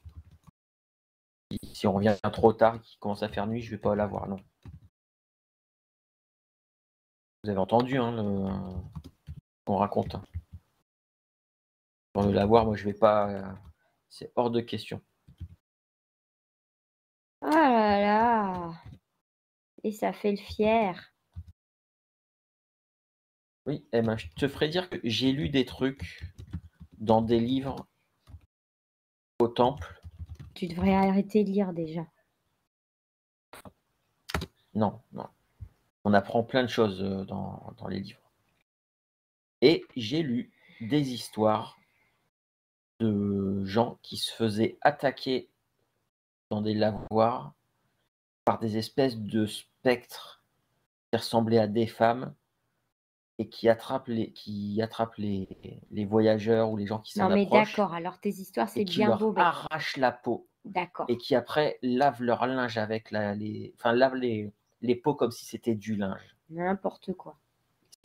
Si on revient trop tard, qu'il commence à faire nuit, je vais pas au lavoir, non. Vous avez entendu, hein, qu'on raconte. Dans le lavoir, moi je vais pas. C'est hors de question. Oh là là. Et ça fait le fier. Oui, eh ben, je te ferai dire que j'ai lu des trucs dans des livres au temple. Tu devrais arrêter de lire déjà. Non, non. On apprend plein de choses dans les livres. Et j'ai lu des histoires de gens qui se faisaient attaquer dans des lavoirs par des espèces de spectres qui ressemblaient à des femmes et qui attrapent les voyageurs ou les gens qui Non s'en mais approchent d'accord, alors tes histoires et c'est qui bien leur beau, mais arrachent la peau d'accord. et qui après lavent leur linge avec lavent les peaux comme si c'était du linge. N'importe quoi.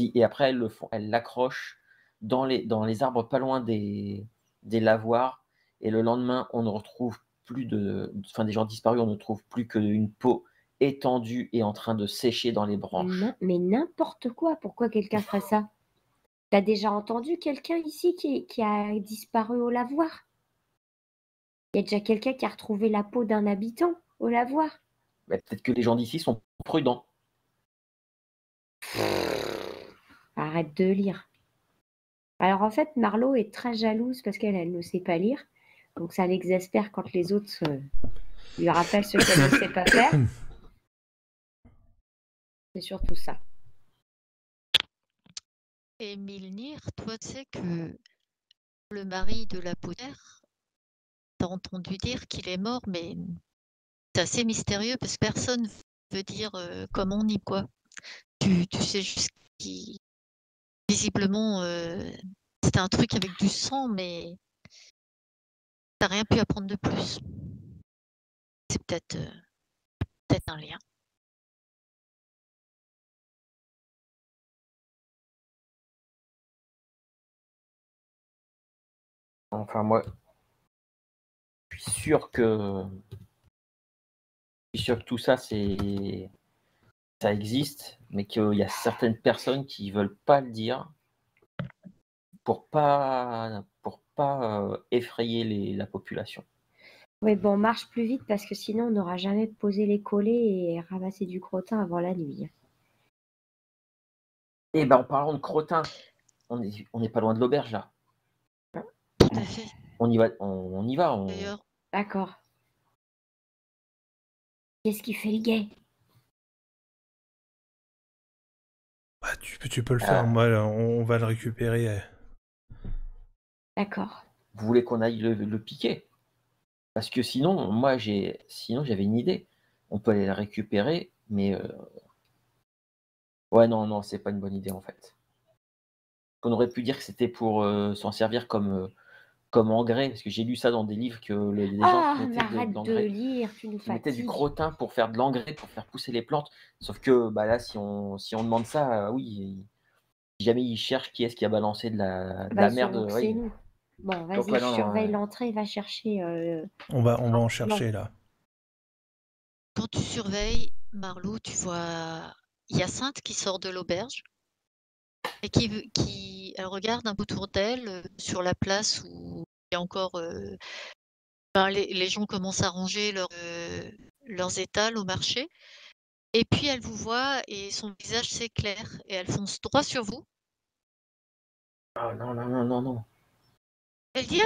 Et après elles l'accrochent dans les arbres pas loin des lavoirs et le lendemain on ne retrouve plus des gens disparus, on ne trouve plus qu'une peau étendue et en train de sécher dans les branches. Mais n'importe quoi, pourquoi quelqu'un ferait ça? T'as déjà entendu quelqu'un ici qui a disparu au lavoir? Il y a déjà quelqu'un qui a retrouvé la peau d'un habitant au lavoir? Mais peut-être que les gens d'ici sont prudents. Arrête de lire. Alors en fait, Marlo est très jalouse parce qu'elle ne sait pas lire. Donc ça l'exaspère quand les autres lui rappellent ce qu'elle ne sait pas faire. C'est surtout ça. Et Milnir, toi, tu sais que le mari de la potière, t'as entendu dire qu'il est mort, mais c'est assez mystérieux parce que personne veut dire comment on y quoi. Tu sais juste qu'il visiblement c'était un truc avec du sang, mais t'as rien pu apprendre de plus. C'est peut-être un lien. Enfin moi, je suis sûr que tout ça ça existe, mais qu'il y a certaines personnes qui veulent pas le dire pour pas effrayer la population. Oui, bon, marche plus vite parce que sinon on n'aura jamais posé les collets et ramassé du crottin avant la nuit. Et ben en parlant de crottin, on n'est pas loin de l'auberge là. Tout à fait. On y va, on y va. D'ailleurs, D'accord. Qu'est-ce qui fait le guet? Bah, tu peux le faire, moi, on va le récupérer. D'accord. Vous voulez qu'on aille le piquer? Parce que sinon, j'avais une idée. On peut aller le récupérer, mais ouais, non, c'est pas une bonne idée en fait. On aurait pu dire que c'était pour s'en servir comme engrais, parce que j'ai lu ça dans des livres que les gens qui Ah, mais mettaient de arrête de l'engrais, lire, tu nous qui mettaient du fatigues. crottin pour faire de l'engrais, pour faire pousser les plantes. Sauf que bah là, si on demande ça, oui, si jamais ils cherchent qui est-ce qui a balancé de la Bah, merde, sûrement que c'est oui. nous. Bon, Donc, vas-y, ouais, je non, surveille l'entrée, va chercher. On va en non. chercher, là. quand tu surveilles Marlot, tu vois Hyacinthe qui sort de l'auberge et elle regarde un peu autour d'elle sur la place où il y a encore les gens commencent à ranger leurs étals au marché. Et puis elle vous voit et son visage s'éclaire et elle fonce droit sur vous. Ah non. Elle dit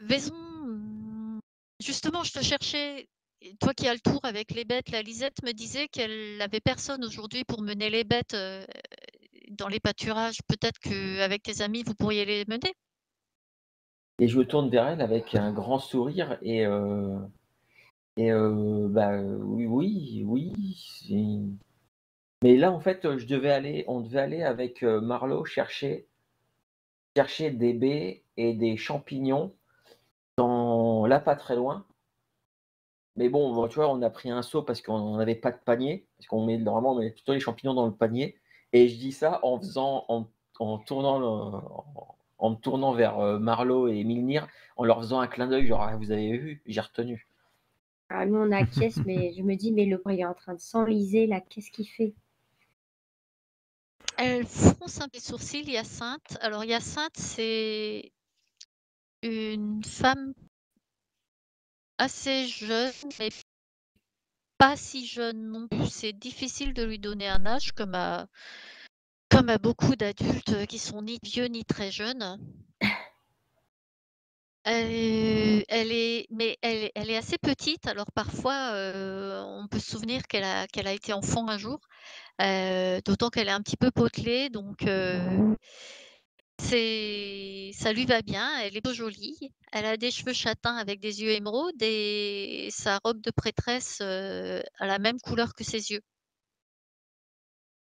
Vaison, justement, je te cherchais. Et toi qui as le tour avec les bêtes, la Lisette me disait qu'elle n'avait personne aujourd'hui pour mener les bêtes dans les pâturages. Peut-être qu'avec tes amis, vous pourriez les mener. Et je me tourne vers elle avec un grand sourire bah oui. Mais là, en fait, on devait aller avec Marlowe chercher des baies et des champignons là pas très loin. Mais bon, tu vois, on a pris un seau parce qu'on n'avait pas de panier, parce qu'on met normalement on met plutôt les champignons dans le panier. Et je dis ça en me tournant vers Marlowe et Milnir, en leur faisant un clin d'œil, genre ah, vous avez vu, j'ai retenu. Ah, nous, on acquiesce, mais je me dis, mais le il est en train de s'enliser, là, qu'est-ce qu'il fait? Elle fronce un peu les sourcils, Hyacinthe. Alors Hyacinthe, c'est une femme assez jeune, mais pas si jeune non plus. C'est difficile de lui donner un âge comme à beaucoup d'adultes qui sont ni vieux ni très jeunes. Elle est assez petite, alors parfois, on peut se souvenir qu'elle a été enfant un jour, d'autant qu'elle est un petit peu potelée, donc ça lui va bien, elle est plutôt jolie. Elle a des cheveux châtains avec des yeux émeraudes et sa robe de prêtresse, a la même couleur que ses yeux.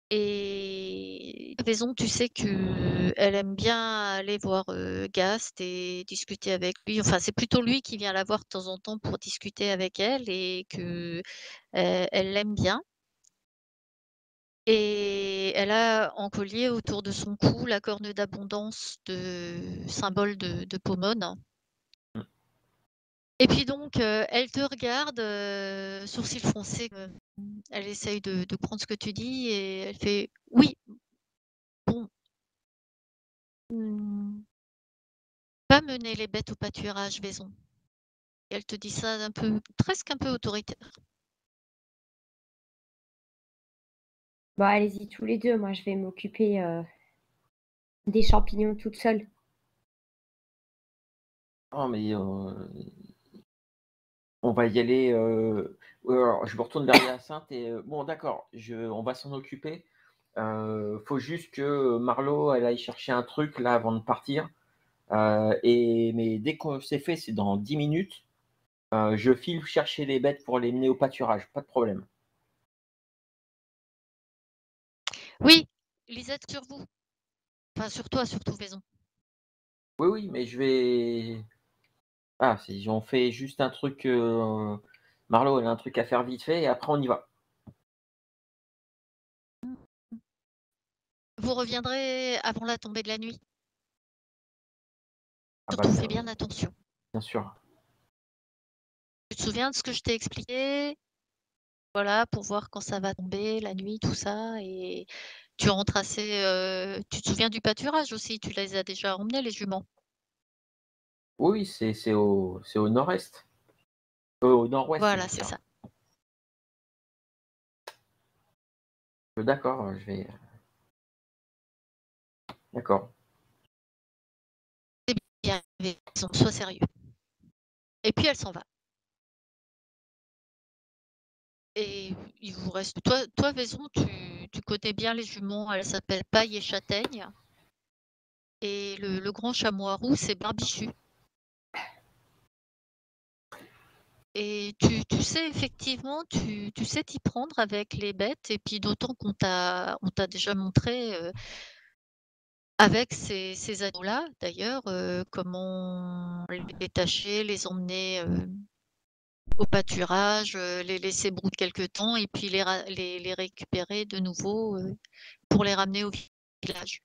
Et Vaison, tu sais qu'elle aime bien aller voir, Gast et discuter avec lui. Enfin, c'est plutôt lui qui vient la voir de temps en temps pour discuter avec elle et que, elle l'aime bien. Et elle a en collier autour de son cou la corne d'abondance symbole de Pomone. Mmh. Et puis donc, elle te regarde, sourcils froncés, elle essaye de comprendre ce que tu dis et elle fait: «Oui, bon, mmh, va mener les bêtes au pâturage, Vaison». Et elle te dit ça presque un peu autoritaire. Bon, allez-y tous les deux. Moi, je vais m'occuper des champignons toute seule. Non, mais on va y aller. Alors, je me retourne vers Hyacinthe et bon, d'accord, on va s'en occuper. Faut juste que Marlo, elle aille chercher un truc là avant de partir. Mais dès que c'est fait, c'est dans 10 minutes. Je file chercher les bêtes pour les mener au pâturage, pas de problème. Oui, Lisette sur vous. Enfin, sur toi, surtout, Vaison. Oui, oui, mais je vais. Ah, si on fait juste un truc. Marlo, elle a un truc à faire vite fait et après on y va. Vous reviendrez avant la tombée de la nuit. Ah bah, Surtout, fais bien attention. bien sûr. Tu te souviens de ce que je t'ai expliqué? Voilà, pour voir quand ça va tomber, la nuit, tout ça. Et tu rentres assez. Tu te souviens du pâturage aussi? Tu les as déjà emmenés, les juments? Oui, c'est au nord-est. Au nord-ouest, je Voilà, veux c'est dire. ça. D'accord, je vais. D'accord. C'est bien, Vaison, sois sérieux. Et puis elle s'en va. Et il vous reste. Toi, Vaison, tu connais bien les juments. Elles s'appellent Paille et Châtaigne. Et le grand chamois roux, c'est Barbichu. Et tu sais effectivement, tu sais t'y prendre avec les bêtes. Et puis d'autant on t'a déjà montré avec ces anneaux-là, d'ailleurs, comment les détacher, les emmener au pâturage, les laisser brouter quelque temps et puis les récupérer de nouveau pour les ramener au village.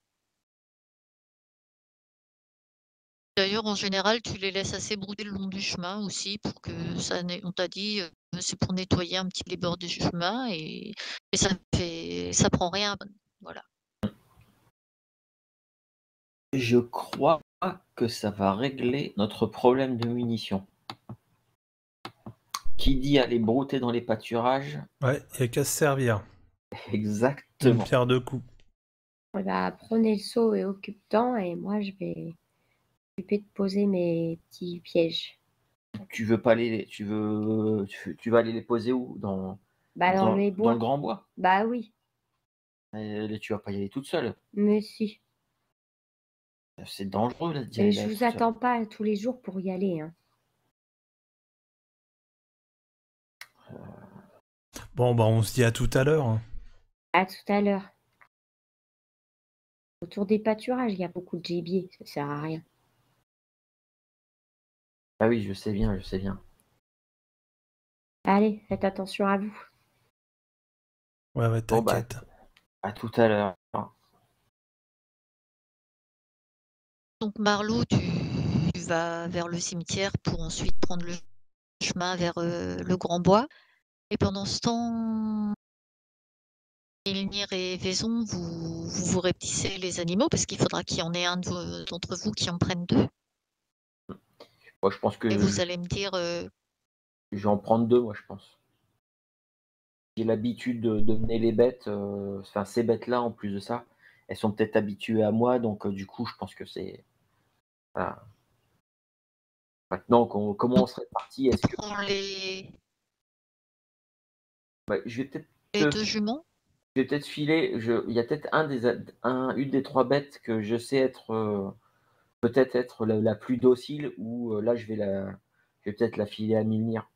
D'ailleurs, en général, tu les laisses assez brouter le long du chemin aussi pour que on t'a dit, c'est pour nettoyer un petit peu les bords du chemin et ça prend rien. Voilà. Je crois que ça va régler notre problème de munitions. Qui dit aller brouter dans les pâturages? Ouais, il n'y a qu'à se servir. Une Exactement. pierre deux coups. Bah, prenez le seau et occupe-t'en et moi, je vais m'occuper de poser mes petits pièges. Tu veux pas aller, tu vas aller les poser où? Bah, dans les Dans bois. le grand bois? Bah oui, Tu vas pas y aller toute seule. mais si. C'est dangereux là, d'y Et aller je là, vous toute seule. attends pas tous les jours pour y aller, hein. Bon, bah on se dit à tout à l'heure. À tout à l'heure. Autour des pâturages, il y a beaucoup de gibier, ça sert à rien. Ah oui, je sais bien, je sais bien. Allez, faites attention à vous. Ouais, ouais, Bon bah, t'inquiète. à tout à l'heure. Donc Marlo, tu vas vers le cimetière pour ensuite prendre le chemin vers le Grand Bois. Et pendant ce temps, Elnir et Vaison, vous rapetissez les animaux parce qu'il faudra qu'il y en ait un d'entre vous qui en prenne deux. Moi, je pense que Et vous allez me dire, je vais en prendre 2, moi, je pense. J'ai l'habitude de mener les bêtes, enfin, ces bêtes-là, en plus de ça, elles sont peut-être habituées à moi, donc du coup, je pense que c'est voilà. Maintenant comment on serait parti? Est-ce que prends les bah, je vais peut-être les 2 jumeaux? je vais peut-être filer, il y a peut-être une des 3 bêtes que je sais être, peut-être être la plus docile ou là, je vais peut-être la filer à Milnir.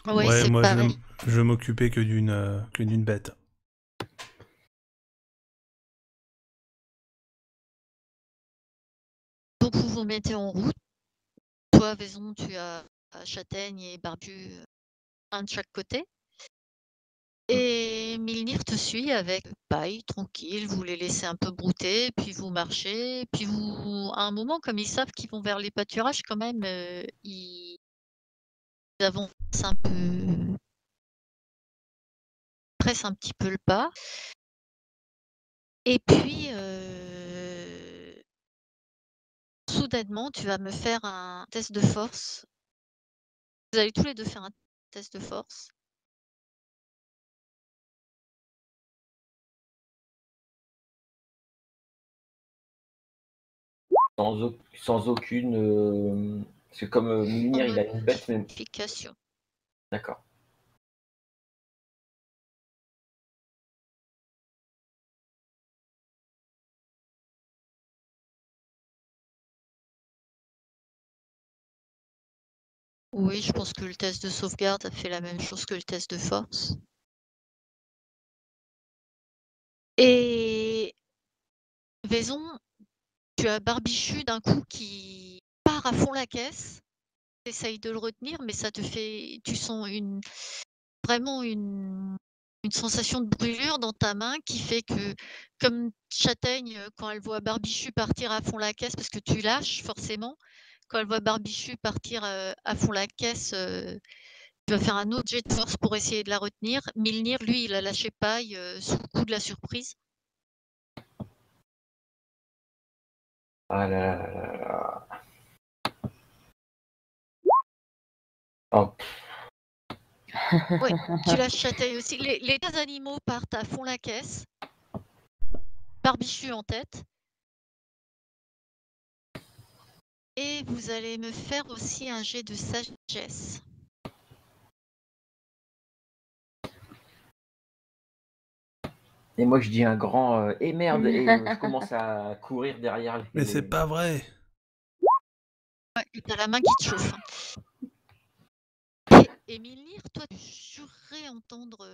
Oui, Ouais, c'est moi pareil. je vais m'occuper que d'une bête. Donc vous vous mettez en route. Toi, Vaison, tu as Châtaigne et Barbu, un de chaque côté. Et Milnir te suit avec paille, tranquille, vous les laissez un peu brouter, puis vous marchez, puis à un moment, comme ils savent qu'ils vont vers les pâturages, quand même, ils avancent un peu, pressent un petit peu le pas. Et puis, soudainement, tu vas me faire un test de force. Vous allez tous les deux faire un test de force. Sans aucune, parce que comme, Milnir, il a une bête, mais Modification. d'accord. Oui, je pense que le test de sauvegarde a fait la même chose que le test de force. Et Vaison, tu as Barbichu d'un coup qui part à fond la caisse. Tu essayes de le retenir, mais ça te fait. Tu sens vraiment une sensation de brûlure dans ta main qui fait que, comme Châtaigne, quand elle voit Barbichu partir à fond la caisse, parce que tu lâches forcément, quand elle voit Barbichu partir à fond la caisse, tu vas faire un autre jet de force pour essayer de la retenir. Milnir, lui, il a lâché paille sous le coup de la surprise. Ah là là là là. Oh, Ouais, tu lâches Châtaigne aussi. Les deux animaux partent à fond la caisse. Barbichu en tête. Et vous allez me faire aussi un jet de sagesse. et moi, je dis un grand, «Eh merde!» et je commence à courir derrière Mais c'est les pas vrai! Ouais, et t'as la main qui te chauffe. Et Milnir, toi, tu jurerais entendre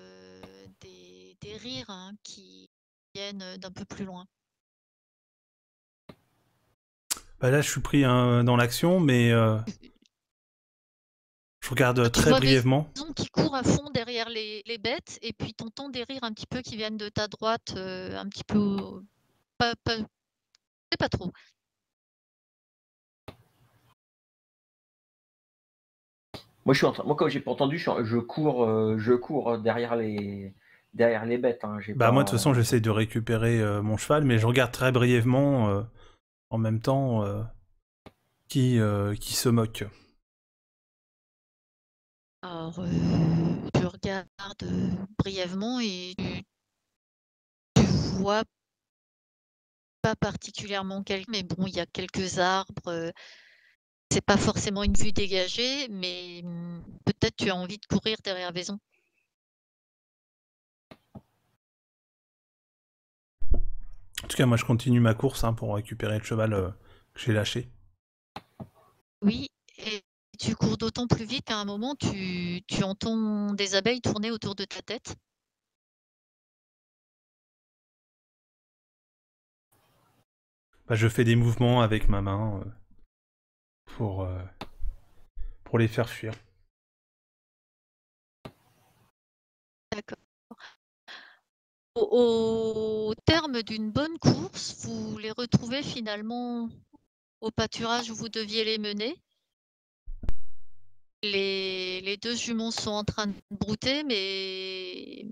des rires qui viennent d'un peu plus loin. Bah là, je suis pris dans l'action, mais je regarde Tu très vois brièvement. Vaison qui court à fond derrière les bêtes, et puis t'entends des rires un petit peu qui viennent de ta droite, un petit peu. Je sais pas trop. moi, moi, comme j'ai pas entendu, je cours derrière les bêtes, hein, j'ai Bah moi, de toute pas façon, j'essaie de récupérer mon cheval, mais je regarde très brièvement, en même temps, qui se moque. Alors, tu regardes brièvement et tu vois pas particulièrement quelqu'un, mais bon, il y a quelques arbres. C'est pas forcément une vue dégagée, mais peut-être tu as envie de courir derrière Vaison. En tout cas, moi, je continue ma course pour récupérer le cheval que j'ai lâché. Oui, et tu cours d'autant plus vite qu'à un moment, tu entends des abeilles tourner autour de ta tête. Bah, je fais des mouvements avec ma main pour les faire fuir. D'accord. Au terme d'une bonne course, vous les retrouvez finalement au pâturage où vous deviez les mener. Les deux jumeaux sont en train de brouter, mais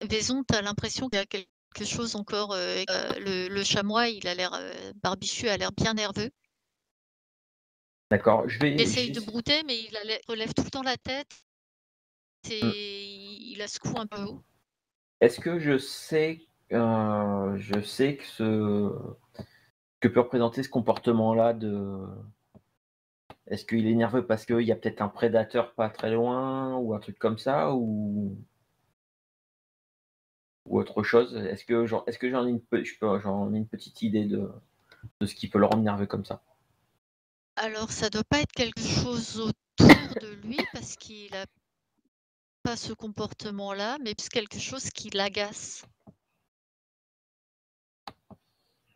Vaison, tu as l'impression qu'il y a quelque chose encore. Le chamois, il a l'air, Barbichu a l'air bien nerveux. D'accord, Il essaye de brouter, mais il relève tout le temps la tête et il la secoue un peu haut. Est-ce que je sais que peut représenter ce comportement-là de... Est-ce qu'il est nerveux parce qu'il y a peut-être un prédateur pas très loin ou un truc comme ça ou autre chose? Est-ce que j'en ai j'en ai une petite idée de ce qui peut le rendre nerveux comme ça? Alors ça doit pas être quelque chose autour de lui parce qu'il a pas ce comportement-là, mais plus quelque chose qui l'agace.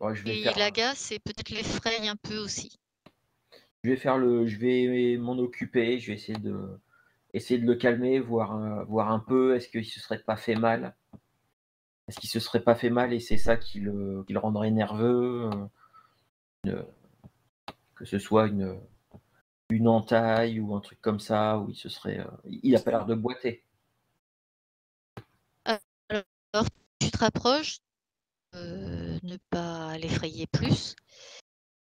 Ouais, je vais Et il faire, agace et peut-être l'effraie un peu aussi. je vais m'en occuper, je vais essayer de le calmer, voir un peu, est-ce qu'il se serait pas fait mal? Est-ce qu'il se serait pas fait mal et c'est ça qui le rendrait nerveux? Une- que ce soit une entaille ou un truc comme ça, où il se serait. Il a pas l'air de boiter. Alors tu te rapproches, ne pas l'effrayer plus.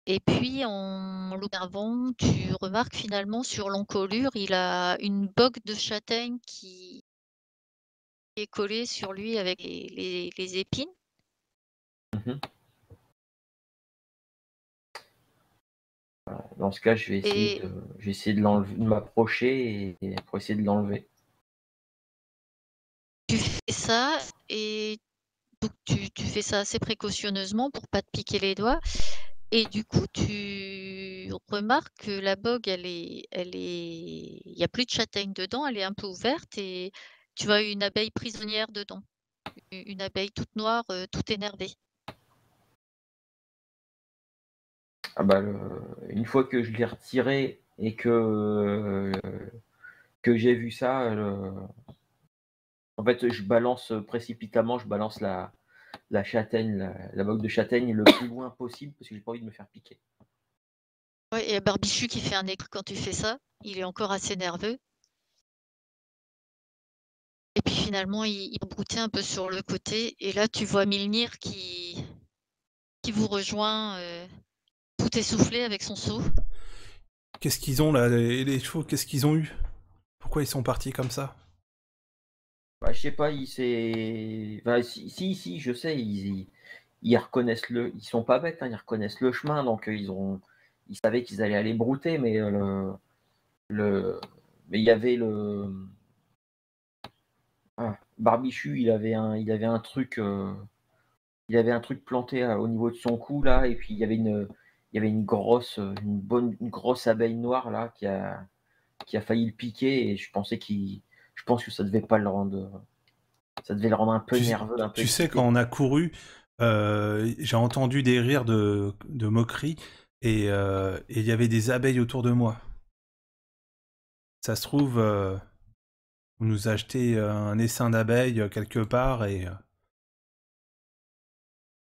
Et puis en l'observant, tu remarques finalement sur l'encolure, il a une bogue de châtaigne qui est collée sur lui avec les épines. Mhm. Dans ce cas, Et je vais essayer de m'approcher et pour essayer de l'enlever. tu fais ça et donc tu fais ça assez précautionneusement pour pas te piquer les doigts. Et du coup, tu remarques que la bogue, il y a plus de châtaigne dedans, elle est un peu ouverte et tu vois une abeille prisonnière dedans. Une abeille toute noire, toute énervée. Ah bah, une fois que je l'ai retiré et que j'ai vu ça, en fait, je balance précipitamment, je balance la châtaigne, la bogue de châtaigne le plus loin possible parce que j'ai pas envie de me faire piquer. Ouais, et Barbichu qui fait un éclat quand tu fais ça, il est encore assez nerveux. Et puis finalement, il broutait un peu sur le côté. Et là, tu vois Milnir qui vous rejoint, tout essoufflé avec son seau. Qu'est-ce qu'ils ont là, les chevaux, qu'est-ce qu'ils ont eu? Pourquoi ils sont partis comme ça? Bah, je sais pas, bah, si, je sais, ils reconnaissent ils sont pas bêtes, hein, ils reconnaissent le chemin, donc ils savaient qu'ils allaient aller brouter, mais le, mais il y avait Barbichu, il avait un truc planté au niveau de son cou là, et puis il y avait une grosse abeille noire là qui a failli le piquer, et je pense que ça devait le rendre un peu nerveux, un peu Tu sais, excité. quand on a couru, j'ai entendu des rires de moquerie et il y avait des abeilles autour de moi. Ça se trouve, on nous a acheté un essaim d'abeilles quelque part et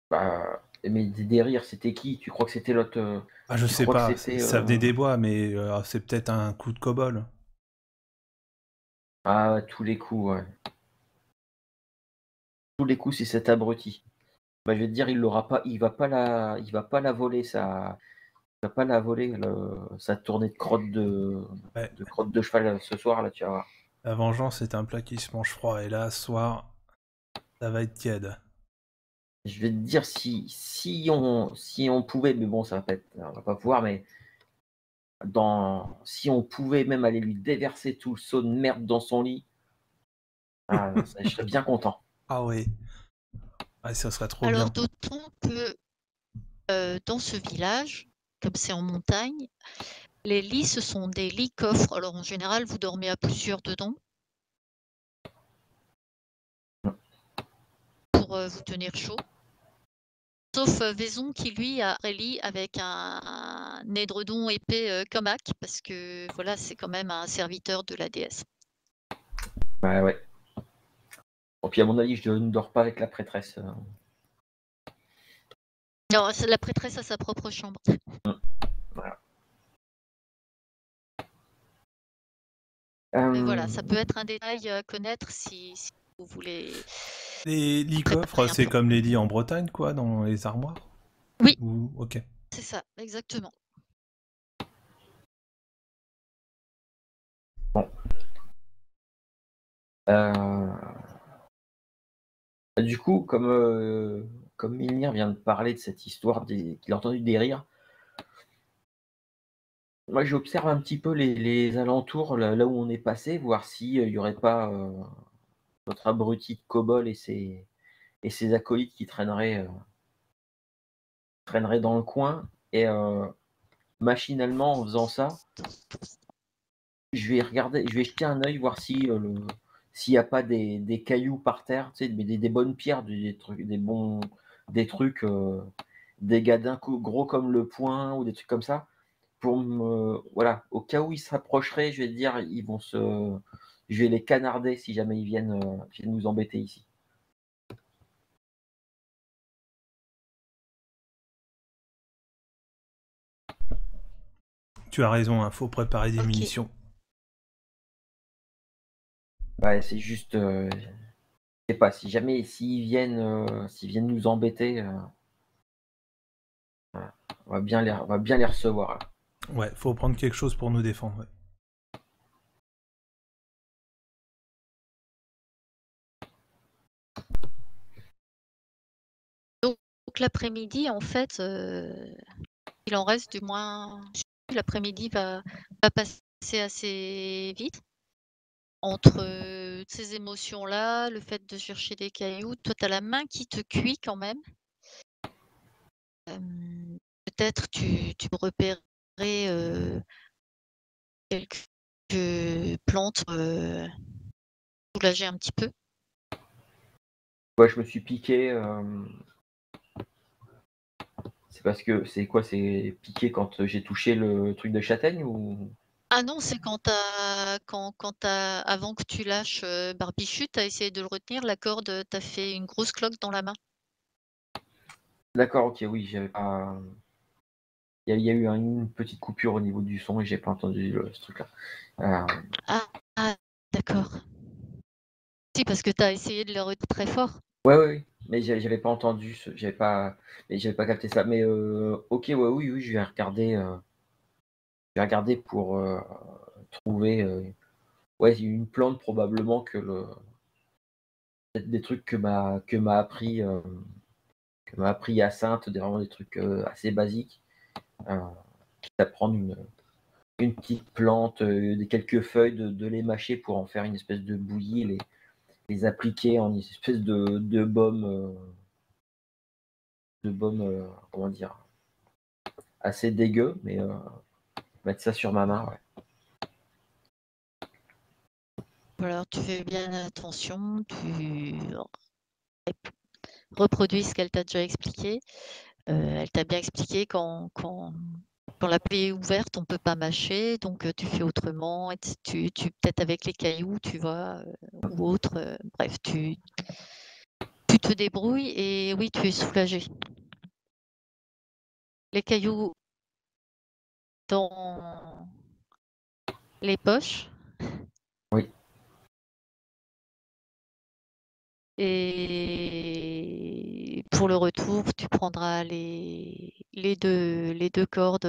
Bah, mais des rires, c'était qui? Tu crois que c'était l'autre ah, je tu sais crois que pas, c'était ça venait des bois, mais c'est peut-être un coup de cobol. Ah, ouais, tous les coups, ouais. Tous les coups, c'est cet abruti. Bah, je vais te dire, il va pas la voler, il va pas la voler, sa tournée Ouais, de crotte de cheval ce soir, là, tu vas voir. la vengeance est un plat qui se mange froid et là, ce soir, ça va être tiède. Je vais te dire, si on pouvait, mais bon, on va pas pouvoir, mais si on pouvait même aller lui déverser tout le seau de merde dans son lit, je serais bien content. Ah oui, ah, ça serait trop Alors bien. d'autant que, dans ce village, comme c'est en montagne, les lits, ce sont des lits coffres. Alors en général, vous dormez à plusieurs dedans pour, vous tenir chaud. Sauf, Vaison qui lui a un lit avec un édredon épais, comme Hack parce que voilà, c'est quand même un serviteur de la déesse. Ouais, ouais. Et puis à mon avis, je ne dors pas avec la prêtresse. Non, c'est la prêtresse à sa propre chambre. Voilà. Mais voilà, ça peut Euh, être un détail à connaître si vous voulez Les lits coffres, préparer un c'est plan. comme les lits en Bretagne, quoi, dans les armoires? Oui, Ok. c'est ça, exactement. Euh, Du coup, comme Milnir vient de parler de cette histoire qu'il a entendu des rires, moi j'observe un petit peu les alentours, là où on est passé, voir s'il n'y aurait pas notre abruti de Kobol et ses acolytes qui traîneraient dans le coin. Et machinalement, en faisant ça, je vais jeter un œil, voir s'il n'y a pas des cailloux par terre, tu sais, des bonnes pierres, des trucs, des trucs, des gadins gros comme le poing ou des trucs comme ça. Voilà, au cas où ils s'approcheraient, je vais te dire, je vais les canarder si jamais viennent nous embêter ici. Tu as raison, il faut préparer des Ok. munitions. Ouais, c'est juste, je sais pas, si jamais s'ils viennent nous embêter, on va bien les recevoir là. Ouais, faut prendre quelque chose pour nous défendre. Ouais. Donc l'après-midi, en fait, il en reste du moins. L'après-midi va passer assez vite. Entre ces émotions-là, le fait de chercher des cailloux, toi, tu as la main qui te cuit quand même. Peut-être tu peux repérer quelques plantes soulager un petit peu. Ouais, je me suis piqué. C'est parce que c'est quoi? C'est piqué quand j'ai touché le truc de châtaigne ou? Ah non, c'est avant que tu lâches Barbichute, tu as essayé de le retenir, la corde t'a fait une grosse cloque dans la main. D'accord, ok, oui, j'avais pas. Il y a eu une petite coupure au niveau du son et j'ai pas entendu ce truc-là. Ah, d'accord. Si, parce que tu as essayé de le retenir très fort. Ouais, mais j'avais pas entendu, j'avais pas capté ça. Mais ok, ouais, oui, je vais regarder pour trouver. Ouais, une plante probablement peut-être des trucs que m'a appris Hyacinthe, vraiment des trucs assez basiques. Euh, Quitte à prendre une petite plante, quelques feuilles, de les mâcher pour en faire une espèce de bouillie, les appliquer en une espèce de baume, comment dire, assez dégueu, mais mettre ça sur ma main, ouais. Alors, tu fais bien attention, tu reproduis ce qu'elle t'a déjà expliqué. Elle t'a bien expliqué quand la plaie est ouverte, on ne peut pas mâcher, donc tu fais autrement. Et peut-être avec les cailloux, tu vois, ou autre. Bref, tu te débrouilles et oui, tu es soulagé. Les cailloux dans les poches. Oui. Et pour le retour, tu prendras les deux cordes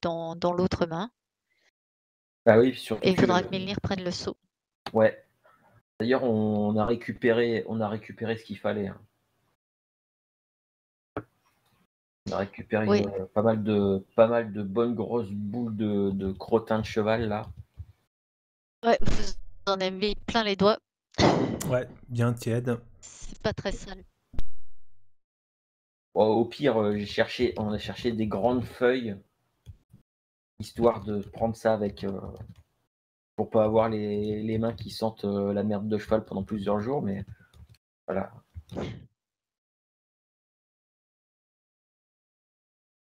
dans l'autre main. Bah oui, surtout Et il que faudra que Milnir prenne le seau. ouais. D'ailleurs, on a récupéré ce qu'il fallait, hein. On a récupéré Oui, pas mal de bonnes grosses boules de crottin de cheval là. ouais, vous en avez mis plein les doigts. Ouais, bien tiède. C'est pas très sale. Bon, au pire, on a cherché des grandes feuilles, histoire de prendre ça pour pas avoir les mains qui sentent la merde de cheval pendant plusieurs jours, mais voilà.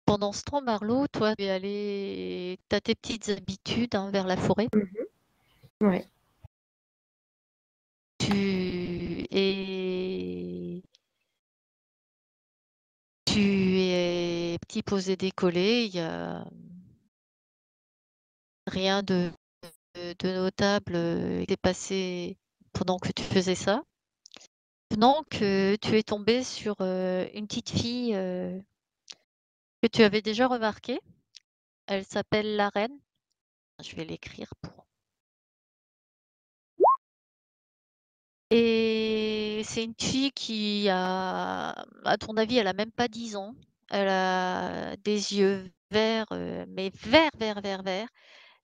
Pendant ce temps, Marlowe, toi, tu es allé. T'as tes petites habitudes vers la forêt. Ouais. Et tu es petit posé décollé. Il y a rien de notable qui s'est passé pendant que tu faisais ça. Pendant que tu es tombé sur une petite fille que tu avais déjà remarquée. Elle s'appelle la reine. Je vais l'écrire pour Et c'est une fille qui a, à ton avis, elle a même pas 10 ans. Elle a des yeux verts, mais verts, verts, verts, verts.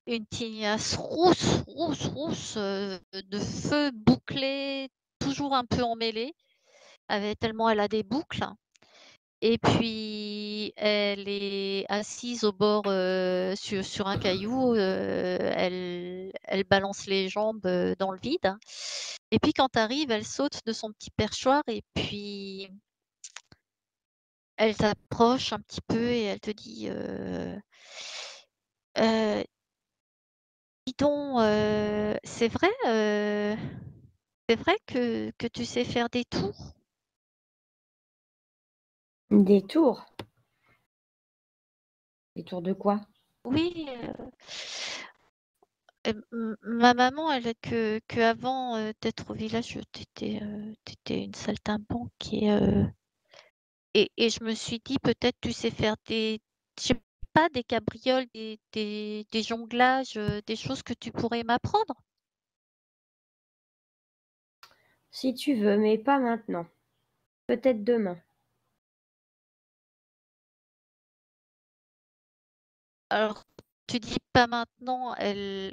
Une tignasse rousse, rousse, rousse, de feu bouclée, toujours un peu emmêlée, tellement elle a des boucles. Et puis, elle est assise au bord, sur un caillou, elle balance les jambes, dans le vide. Et puis quand tu arrives, elle saute de son petit perchoir et puis elle t'approche un petit peu et elle te dit, «Heu, dis donc, c'est vrai que tu sais faire des tours?» Des tours? Des tours de quoi? «Oui, ma maman, elle qu'avant, d'être au village, tu une saltimbanque et je me suis dit peut-être tu sais faire je sais pas, des cabrioles, des jonglages, des choses que tu pourrais m'apprendre?» Si tu veux, mais pas maintenant. Peut-être demain. Alors tu dis pas maintenant, elle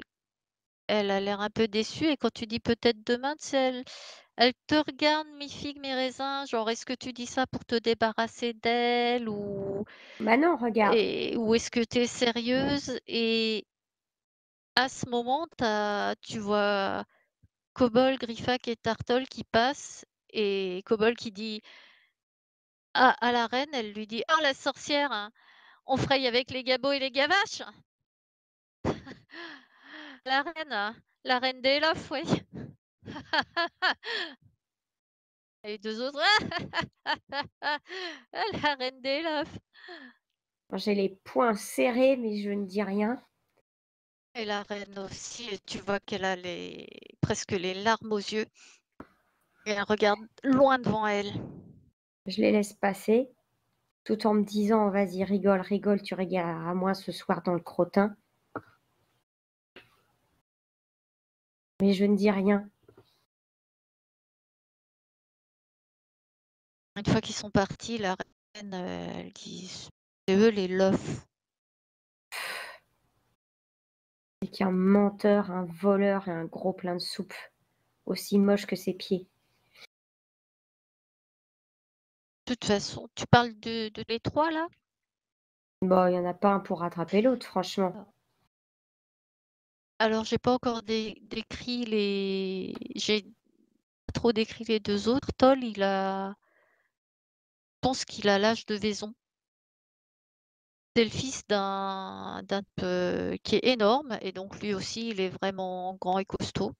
a l'air un peu déçue et quand tu dis peut-être demain, tu sais, elle te regarde mi-figue mi-raisin, genre est-ce que tu dis ça pour te débarrasser d'elle Bah non, regarde. ou est-ce que tu es sérieuse? Et à ce moment, tu vois Cobol, Griffac et Tartol qui passent et Cobol qui dit à la reine, elle lui dit: «Oh la sorcière, hein, on fraye avec les gabots et les gavaches?» La reine, la reine des lofs, oui. Et les 2 autres: «Ah, la reine des lofs!» J'ai les poings serrés, mais je ne dis rien. Et la reine aussi, tu vois qu'elle a presque les larmes aux yeux et elle regarde loin devant elle. Je les laisse passer, tout en me disant: «Vas-y, rigole, rigole, tu régaleras moi ce soir dans le crottin». Mais je ne dis rien. Une fois qu'ils sont partis, la reine, elle dit: «C'est eux les lofs». C'est qu'un menteur, un voleur et un gros plein de soupe, aussi moche que ses pieds. De toute façon, tu parles de les 3 là? Bon, il y en a pas un pour rattraper l'autre, franchement. Alors j'ai pas encore décrit j'ai pas trop décrit les 2 autres. Toll, je pense qu'il a l'âge de Vaison. C'est le fils qui est énorme et donc lui aussi, il est vraiment grand et costaud.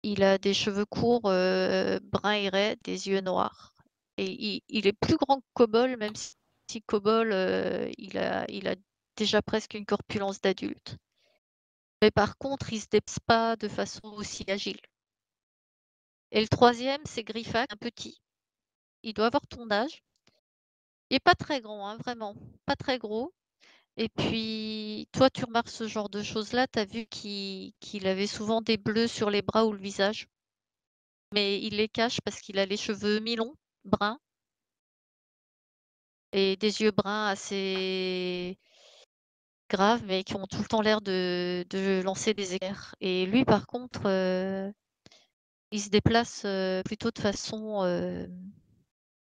Il a des cheveux courts, bruns et raides, des yeux noirs et il est plus grand que Cobol, même si Cobol, il a déjà presque une corpulence d'adulte. Mais par contre, il se déplace pas de façon aussi agile. Et le troisième, c'est Griffac, un petit. Il doit avoir ton âge. Il est pas très grand, hein, vraiment, pas très gros. Et puis, toi, tu remarques ce genre de choses-là, tu as vu qu'il avait souvent des bleus sur les bras ou le visage, mais il les cache parce qu'il a les cheveux mi-longs, bruns, et des yeux bruns assez graves, mais qui ont tout le temps l'air de lancer des éclairs. Et lui, par contre, il se déplace plutôt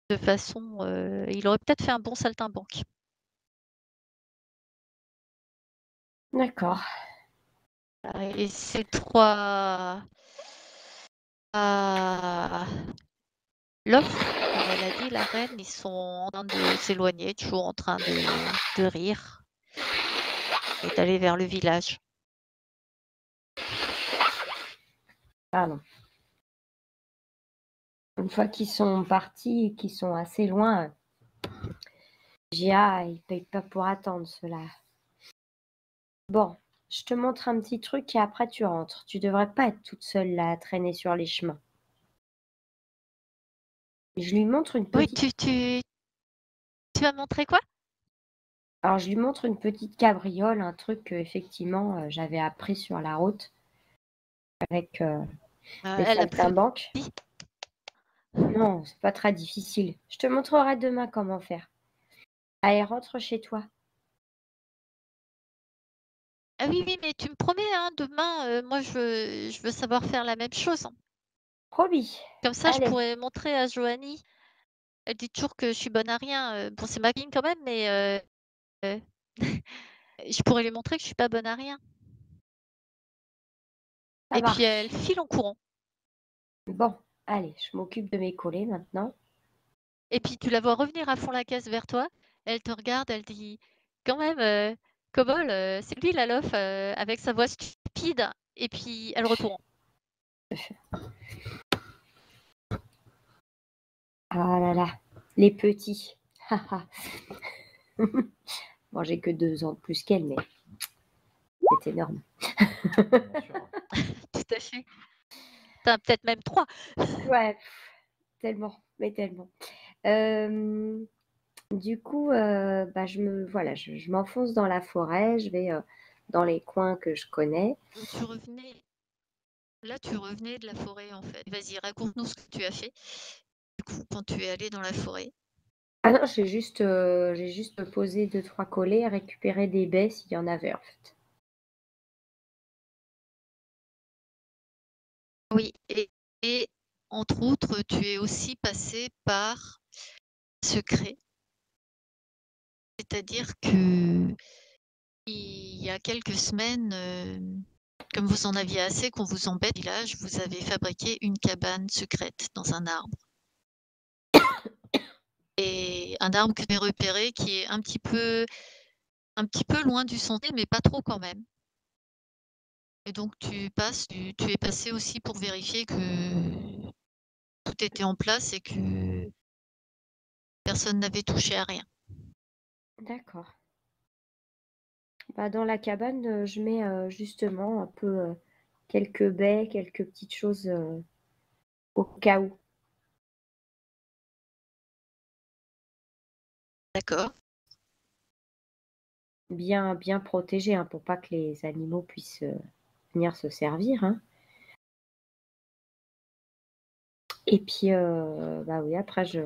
il aurait peut-être fait un bon saltimbanque. D'accord. Et ces trois l'offre, comme elle a dit, la reine, ils sont en train de s'éloigner, toujours en train de rire et d'aller vers le village. Pardon. Une fois qu'ils sont partis et qu'ils sont assez loin, Gia, ils payent pas pour attendre cela. Bon, je te montre un petit truc et après tu rentres. Tu devrais pas être toute seule là à traîner sur les chemins. Je lui montre une Oui, petite. tu vas montrer quoi? Alors je lui montre une petite cabriole, un truc que effectivement j'avais appris sur la route avec Les Elle a plus saltimbanques. dit. Non, c'est pas très difficile. Je te montrerai demain comment faire. Allez, rentre chez toi. Ah oui, oui, mais tu me promets, hein, demain, moi je veux savoir faire la même chose, hein. Promis. Comme ça, je Allez. pourrais montrer à Joanie. Elle dit toujours que je suis bonne à rien. Bon, c'est ma copine quand même, mais je pourrais lui montrer que je suis pas bonne à rien. Ça Et puis marche. elle file en courant. Bon, allez, je m'occupe de mes collets maintenant. Et puis tu la vois revenir à fond la caisse vers toi. Elle te regarde, elle dit quand même, Cobol, c'est lui la lof avec sa voix stupide. Et puis elle recourt. Ah là là, les petits. Bon, j'ai que 2 ans de plus qu'elle, mais c'est énorme. Bien sûr. Tout à fait. T'as peut-être même 3. Ouais, tellement, mais tellement. Du coup, bah, je m'enfonce dans la forêt, je vais dans les coins que je connais. Tu revenais. Là, tu revenais de la forêt en fait. Vas-y, raconte-nous ce que tu as fait. Du coup, quand tu es allé dans la forêt. Ah non, j'ai juste posé 2-3 collets, récupéré des baies s'il y en avait en fait. Oui, et entre autres, tu es aussi passé par secret. C'est-à-dire que il y a quelques semaines, comme vous en aviez assez qu'on vous embête au village, vous avez fabriqué une cabane secrète dans un arbre. Et un arbre que tu as repéré qui est un petit peu loin du sentier, mais pas trop quand même. Et donc tu es passé aussi pour vérifier que tout était en place et que personne n'avait touché à rien. D'accord. Bah, dans la cabane, je mets justement un peu quelques baies, quelques petites choses au cas où. D'accord? Bien, bien protégées, hein, pour pas que les animaux puissent venir se servir, hein. Et puis, bah oui, après je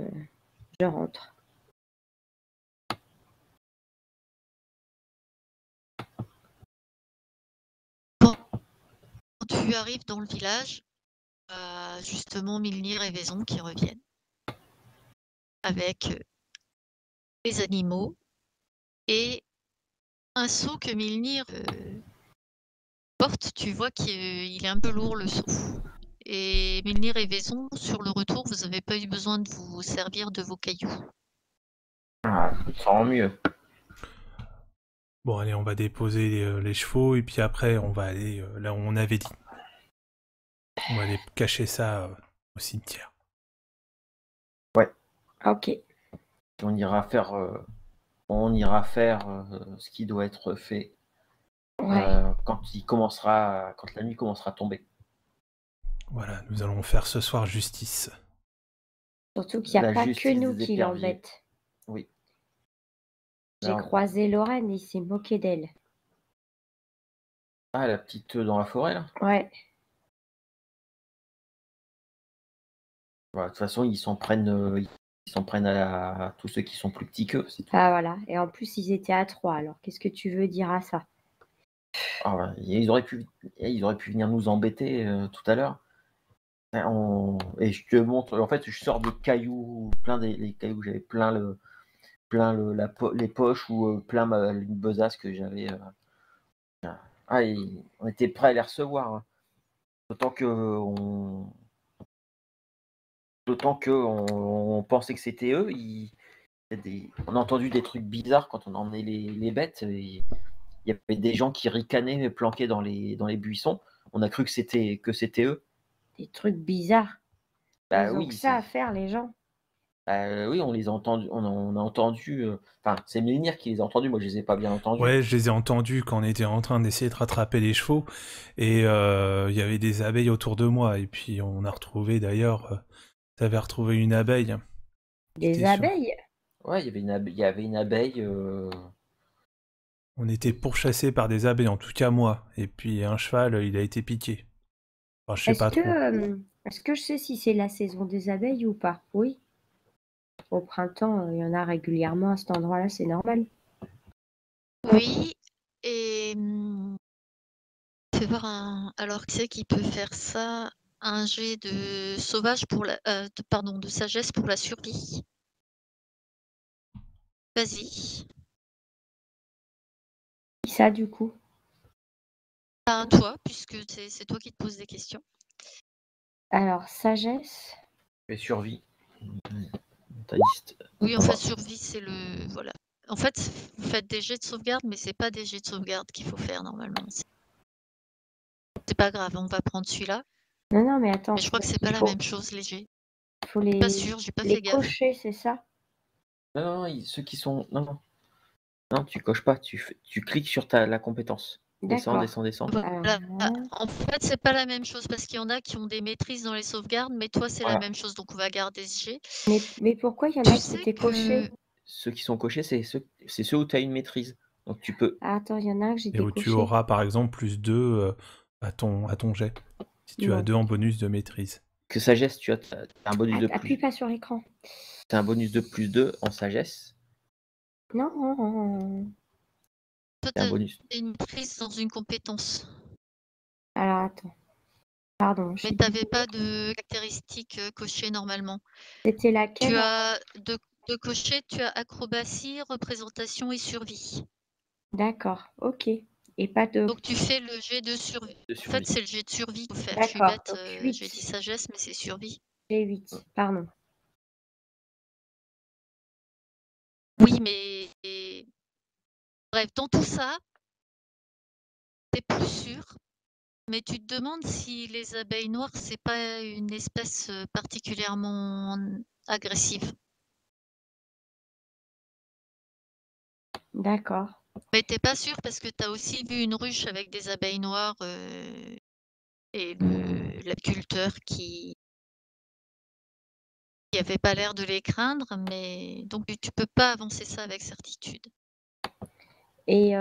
rentre. Quand tu arrives dans le village, justement Milnir et Vaison qui reviennent avec les animaux et un seau que Milnir porte. Tu vois qu'il est un peu lourd le seau. Et Milnir et Vaison, sur le retour, vous n'avez pas eu besoin de vous servir de vos cailloux. Ah, tant mieux. Bon, allez, on va déposer les chevaux et puis après, on va aller là où on avait dit. On va aller cacher ça au cimetière. Ok. On ira faire, ce qui doit être fait Ouais. quand la nuit commencera à tomber. Voilà, nous allons faire ce soir justice. Surtout qu'il n'y a La pas que justice nous des qui éperviers. l'embêtent. Oui. J'ai Alors, croisé Lorraine et il s'est moqué d'elle. ah, la petite dans la forêt là. Ouais. Voilà, de toute façon, ils s'en prennent à tous ceux qui sont plus petits qu'eux, c'est tout. Ah voilà. Et en plus, ils étaient à 3. Alors, qu'est-ce que tu veux dire à ça? Ah, ouais, ils auraient pu venir nous embêter tout à l'heure. Et je te montre, en fait, je sors des cailloux, les cailloux, j'avais les poches ou plein une besace que j'avais. Ah, on était prêts à les recevoir, hein. D'autant que on pensait que c'était eux. On a entendu des trucs bizarres quand on emmenait les bêtes. Il y avait des gens qui ricanaient planqués dans les buissons. On a cru que c'était eux. Des trucs bizarres. Bah Ils ont que oui, ça à faire, les gens. oui, on les a entendus. On a entendu. Enfin, c'est Mélnir qui les a entendus. Moi, je les ai pas bien entendus. Ouais, je les ai entendus quand on était en train d'essayer de rattraper les chevaux et il y avait des abeilles autour de moi et puis on a retrouvé d'ailleurs, t'avais retrouvé une abeille. Des J'étais sûr. abeilles? Ouais, il y avait une abeille. On était pourchassés par des abeilles, en tout cas moi. Et puis un cheval, il a été piqué. Enfin, je sais pas trop. Est-ce que je sais si c'est la saison des abeilles ou pas? Oui. Au printemps, il y en a régulièrement à cet endroit-là, c'est normal. Oui, et fais voir alors qui c'est qui peut faire ça? Un jet de sauvage pour pardon, de sagesse pour la survie. Vas-y. Qui ça, du coup? Toi, puisque c'est toi qui te poses des questions. Alors, sagesse. Et survie. Ta liste. Oui, en fait, survie, c'est le... Voilà. En fait, vous faites des jets de sauvegarde, mais c'est pas des jets de sauvegarde qu'il faut faire normalement. C'est pas grave, on va prendre celui-là. Non, mais attends. Mais je crois que c'est pas la même chose, les jets. Faut Pas sûr, j'ai pas fait gaffe. cocher, c'est ça? Non, ceux qui sont. Non. Non, tu coches pas, tu cliques sur la compétence. Descends. Voilà. En fait, c'est pas la même chose parce qu'il y en a qui ont des maîtrises dans les sauvegardes, mais toi, c'est la même chose, donc on va garder ce jet. Mais pourquoi il y en a qui étaient cochés? Ceux qui sont cochés, c'est ceux où tu as une maîtrise. Donc tu peux. Ah, attends, il y en a un que j'ai Et où tu auras par exemple plus 2 à ton jet. Si tu as 2 en bonus de maîtrise. Que sagesse, tu as un bonus de plus. Appuie pas sur l'écran. Tu as un bonus de plus 2 en sagesse. Non. Toi, tu as une maîtrise dans une compétence. Alors, attends. Pardon. Mais tu n'avais pas de caractéristiques cochées normalement. C'était laquelle? Tu as de cocher, tu as acrobatie, représentation et survie. D'accord, ok. Et pas de... Donc tu fais le jet de survie. En fait, c'est le jet de survie qu'il faut faire. D'accord, je suis bête, j'ai dit sagesse, mais c'est survie. J'ai 8, pardon. Oui, mais bref, dans tout ça, t'es plus sûr, mais tu te demandes si les abeilles noires, c'est pas une espèce particulièrement agressive. D'accord. Mais t'es pas sûr parce que tu as aussi vu une ruche avec des abeilles noires et l'apiculteur qui avait pas l'air de les craindre, mais donc tu peux pas avancer ça avec certitude. Et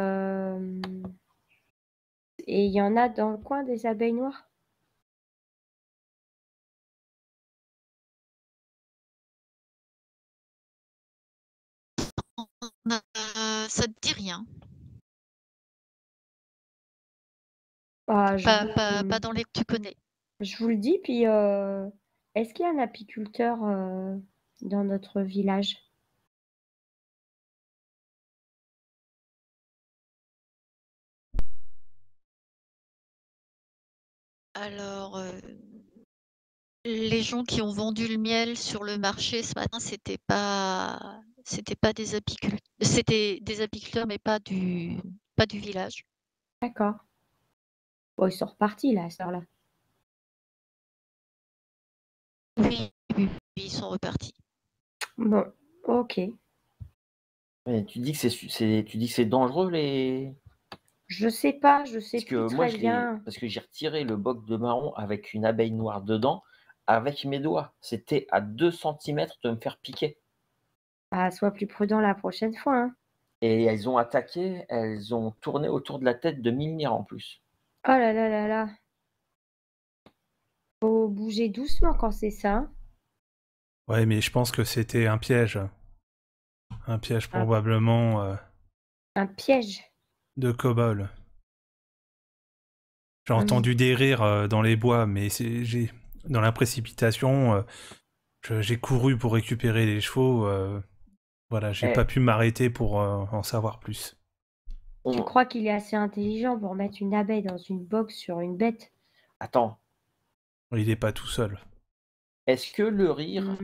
il y en a dans le coin des abeilles noires? Ça te dit rien? Pas dans les que tu connais. Je vous le dis, puis est-ce qu'il y a un apiculteur dans notre village? Alors, les gens qui ont vendu le miel sur le marché ce matin, c'était pas des apiculteurs, c'était des apiculteurs, mais pas du village. D'accord. Bon, ils sont repartis là, à cette heure-là. Oui, ils sont repartis. Bon, ok. Mais tu dis que c'est dangereux les. Je sais pas, je sais Parce que plus moi, très bien. parce que j'ai retiré le boc de marron avec une abeille noire dedans avec mes doigts. C'était à 2 cm de me faire piquer. Ah, sois plus prudent la prochaine fois, hein. Et elles ont attaqué, elles ont tourné autour de la tête de Milnir en plus. Oh là là là là. Faut bouger doucement quand c'est ça, hein. Ouais, mais je pense que c'était un piège. Un piège probablement Un piège? de kobold. J'ai entendu des rires dans les bois, mais dans la précipitation, j'ai couru pour récupérer les chevaux. Voilà, j'ai pas pu m'arrêter pour en savoir plus. Tu crois qu'il est assez intelligent pour mettre une abeille dans une box sur une bête? Attends. Il est pas tout seul. Est-ce que le rire,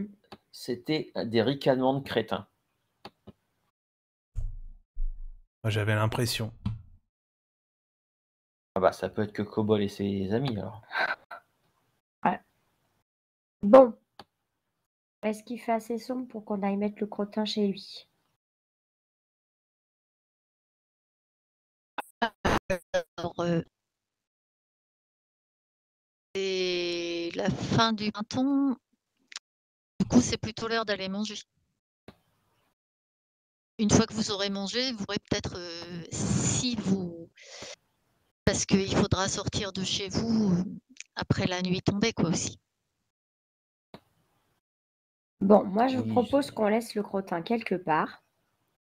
c'était des ricanements de crétins? Moi, j'avais l'impression. Ah bah ça peut être que Cobol et ses amis alors. Ouais. Bon. Est-ce qu'il fait assez sombre pour qu'on aille mettre le crottin chez lui? Alors, c'est la fin du printemps. Du coup, c'est plutôt l'heure d'aller manger. Une fois que vous aurez mangé, vous pourrez peut-être, parce qu'il faudra sortir de chez vous, après la nuit tombée, quoi, aussi. Bon, moi je vous Oui, propose qu'on laisse le crottin quelque part,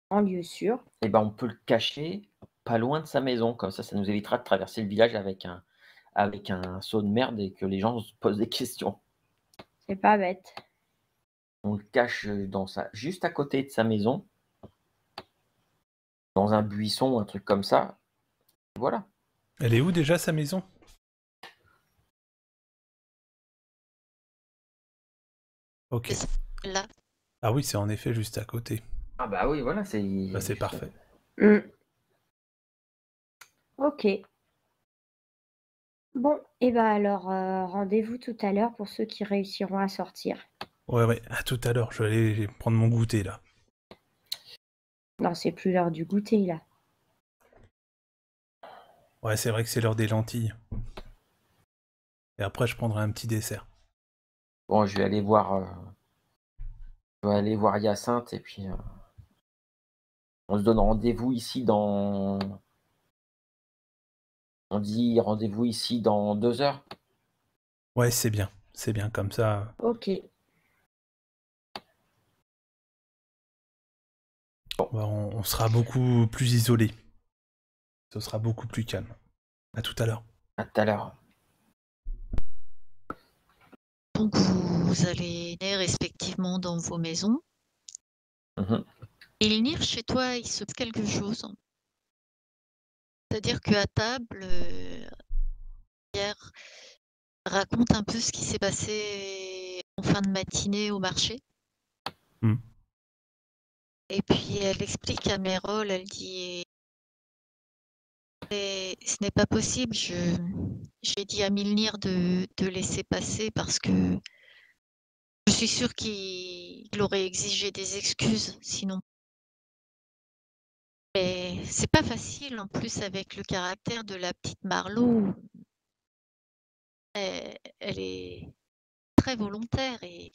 en lieu sûr. Et ben, on peut le cacher pas loin de sa maison, comme ça nous évitera de traverser le village avec un seau de merde et que les gens se posent des questions. C'est pas bête. On le cache juste à côté de sa maison, dans un buisson ou un truc comme ça. Voilà. Elle est où déjà sa maison? Ok. C'est là. Ah oui, c'est en effet juste à côté. Ah bah oui, voilà, Bah, c'est juste- parfait. Hmm. Ok. Bon, et ben alors rendez-vous tout à l'heure pour ceux qui réussiront à sortir. Ouais, à tout à l'heure. Je vais aller prendre mon goûter là. Non, c'est plus l'heure du goûter là. Ouais, c'est vrai que c'est l'heure des lentilles. Et après, je prendrai un petit dessert. Bon, je vais aller voir Hyacinthe et puis on se donne rendez-vous ici dans. On dit rendez-vous ici dans 2 heures. Ouais, c'est bien. C'est bien comme ça. Ok. On sera beaucoup plus isolé. Ce sera beaucoup plus calme. À tout à l'heure. À tout à l'heure. Donc, vous allez respectivement dans vos maisons. Mhm. Et Ilnir, chez toi, il se passe quelque chose. C'est-à-dire qu'à table, Pierre raconte un peu ce qui s'est passé en fin de matinée au marché. Hmm. Et puis elle explique à Mérol, elle dit ce n'est pas possible, j'ai dit à Milnir de laisser passer parce que je suis sûre qu'il aurait exigé des excuses sinon. Mais c'est pas facile en plus avec le caractère de la petite Marlowe. Elle est très volontaire et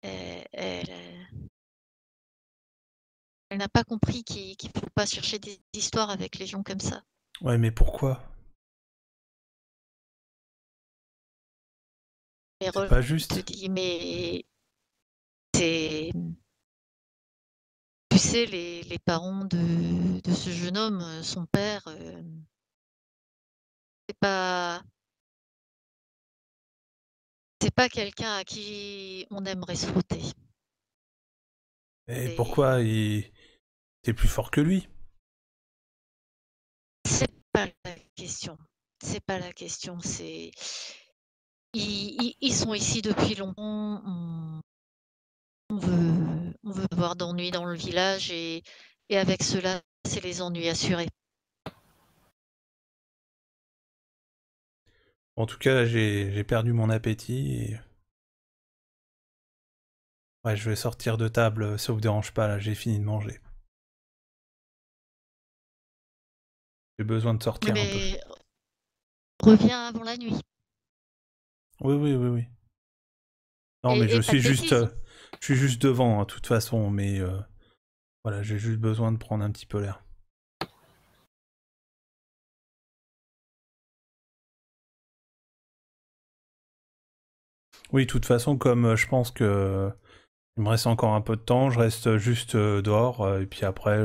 elle n'a pas compris qu'il ne faut pas chercher des histoires avec les gens comme ça. Ouais, mais pourquoi? C'est Mérol pas te juste. dit mais c'est tu sais, les parents de ce jeune homme, son père, c'est pas c'est pas quelqu'un à qui on aimerait se frotter. Et Et pourquoi t'es plus fort que lui? c'est pas la question. C'est pas la question, c'est ils sont ici depuis longtemps, on veut pas avoir d'ennuis dans le village et avec cela, c'est les ennuis assurés. En tout cas, j'ai perdu mon appétit et... Ouais, je vais sortir de table, ça vous dérange pas, là, j'ai fini de manger. J'ai besoin de sortir un peu. Mais reviens avant la nuit Oui. Non, mais et pas de bêtises. je suis juste devant, hein, de toute façon, mais voilà, j'ai juste besoin de prendre un petit peu l'air. Oui, de toute façon, comme je pense que il me reste encore un peu de temps, je reste juste dehors, et puis après,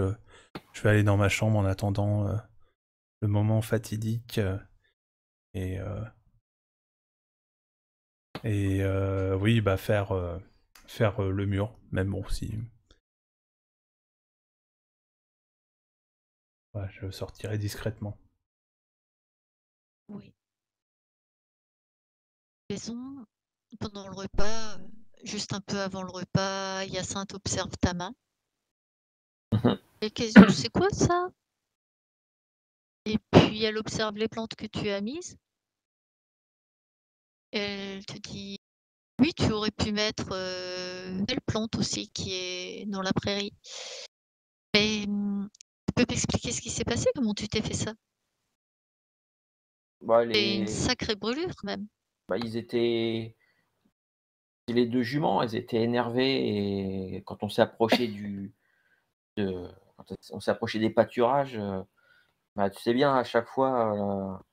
je vais aller dans ma chambre en attendant le moment fatidique, et, euh, oui, bah faire le mur, même bon, si... Ouais, je sortirai discrètement. Oui. Maison, pendant le repas, juste un peu avant le repas, Hyacinthe observe ta main. Mhm. Et c'est quoi ça? Et puis elle observe les plantes que tu as mises. Elle te dit, oui, tu aurais pu mettre une belle plante aussi qui est dans la prairie. Mais tu peux m'expliquer ce qui s'est passé? Comment tu t'es fait ça? Bah, C'est une sacrée brûlure même. ils étaient. Les deux juments, elles étaient énervées et quand on s'est approché quand on s'est approché des pâturages, bah, tu sais bien, à chaque fois,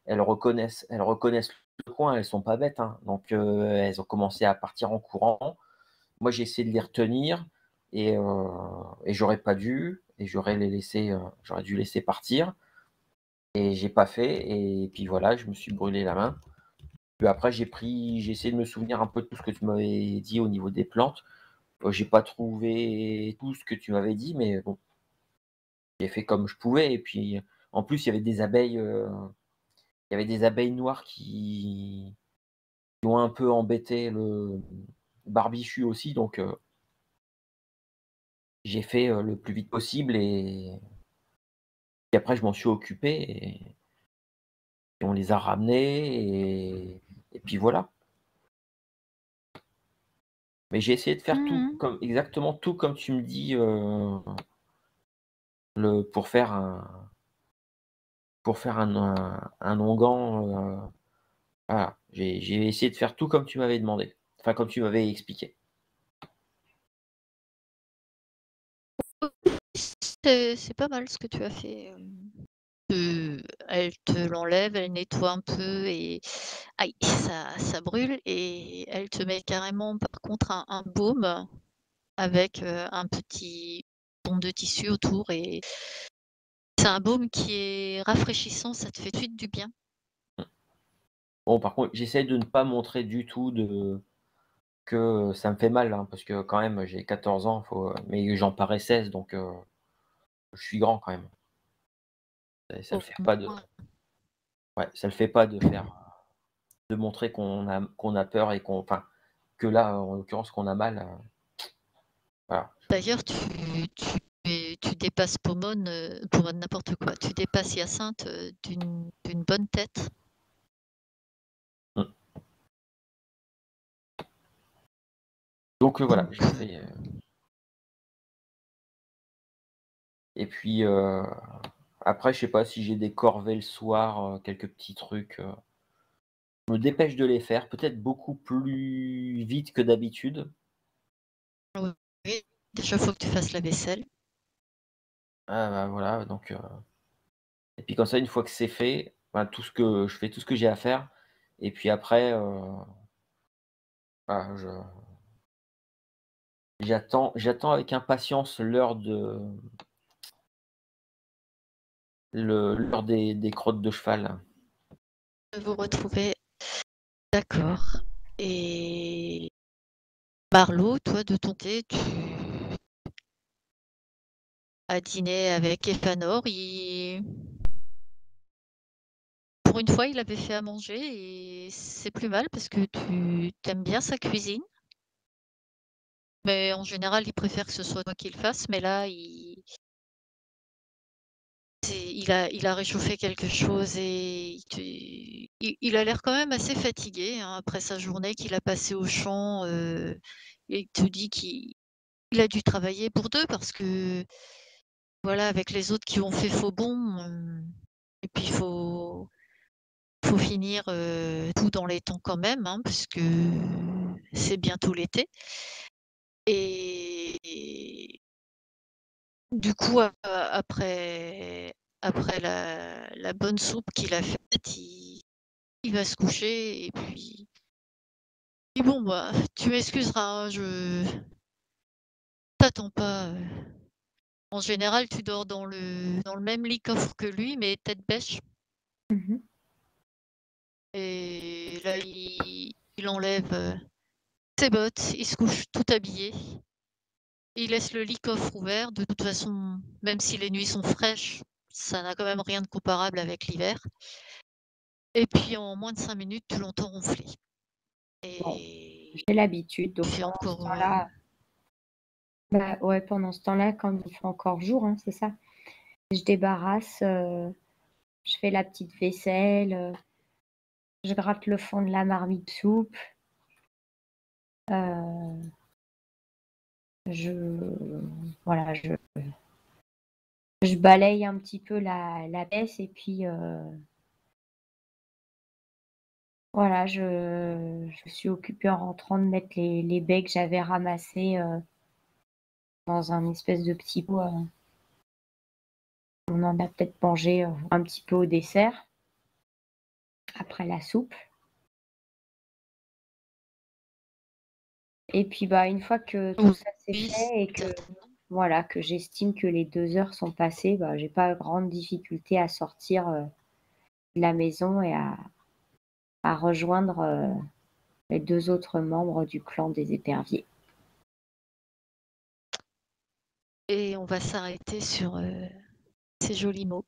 elles reconnaissent le coin, elles sont pas bêtes, hein. Donc elles ont commencé à partir en courant. Moi, j'ai essayé de les retenir et j'aurais pas dû et j'aurais dû laisser partir et j'ai pas fait et puis voilà, je me suis brûlé la main. Puis après j'ai essayé de me souvenir un peu de tout ce que tu m'avais dit au niveau des plantes. J'ai pas trouvé tout ce que tu m'avais dit, mais bon, j'ai fait comme je pouvais et puis en plus, il y avait des abeilles noires qui ont un peu embêté le barbichu aussi, donc j'ai fait, le plus vite possible et puis après je m'en suis occupé et on les a ramenés et puis voilà. Mais j'ai essayé de faire tout Mmh. comme exactement tout comme tu me dis, le pour faire un onguent, voilà. J'ai essayé de faire tout comme tu m'avais demandé, enfin comme tu m'avais expliqué. C'est pas mal ce que tu as fait, elle te l'enlève, elle nettoie un peu et aïe, ça brûle et elle te met carrément par contre un baume avec, un petit bond de tissu autour et c'est un baume qui est rafraîchissant, ça te fait tout de suite du bien. Bon par contre, j'essaye de ne pas montrer du tout que ça me fait mal, hein, parce que quand même j'ai 14 ans, mais j'en parais 16 donc je suis grand quand même. Et ça le Au fait pas de moins ouais, ça le fait pas de montrer qu'on a peur et que là, en l'occurrence, qu'on a mal, voilà. d'ailleurs tu dépasses Pomone n'importe quoi, tu dépasses Hyacinthe, d'une bonne tête. Mmh. Donc voilà, Donc j'ai fait, et puis, après je sais pas si j'ai des corvées le soir, quelques petits trucs, je me dépêche de les faire, peut-être beaucoup plus vite que d'habitude. oui, déjà faut que tu fasses la vaisselle. Ah bah, voilà, donc et puis comme ça, une fois que c'est fait, bah, je fais tout ce que j'ai à faire et puis après, voilà, j'attends avec impatience l'heure des crottes de cheval. De vous retrouver, d'accord et Marlo, toi de ton côté, tu as dîné avec Efanor, il pour une fois, il avait fait à manger et c'est plus mal parce que tu aimes bien sa cuisine. Mais en général, il préfère que ce soit toi qui le fasse, mais là, il a réchauffé quelque chose et il a l'air quand même assez fatigué, hein, après sa journée qu'il a passée au champ, et il te dit qu'il a dû travailler pour 2 parce que, voilà, avec les autres qui ont fait faux bond, et puis il faut finir, tout dans les temps quand même, hein, parce que c'est bientôt l'été et du coup, après la bonne soupe qu'il a faite, il va se coucher et bon, bah, tu m'excuseras, hein, je t'attends pas, en général, tu dors dans le même lit coffre que lui, mais tête bêche Mmh. et là, il enlève, ses bottes, il se couche tout habillé. Il laisse le lit coffre ouvert. De toute façon, même si les nuits sont fraîches, ça n'a quand même rien de comparable avec l'hiver. Et puis en moins de 5 minutes, tu l'entends ronfler. Bon, Et j'ai l'habitude, il donc fait pendant ce encore, temps-là, bah, ouais, pendant ce temps-là, quand il fait encore jour, hein, c'est ça? Je débarrasse, je fais la petite vaisselle, je gratte le fond de la marmite soupe, heu, je voilà, je balaye un petit peu la pièce et puis, voilà, je me suis occupée en rentrant de mettre les baies que j'avais ramassées, dans un espèce de petit pot, on en a peut-être mangé, un petit peu au dessert. après la soupe. Et puis une fois que tout ça c'est Oui, fait et que certainement. voilà, que j'estime que les 2 heures sont passées, j'ai pas grande difficulté à sortir de la maison et à rejoindre les 2 autres membres du clan des éperviers. Et on va s'arrêter sur ces jolis mots.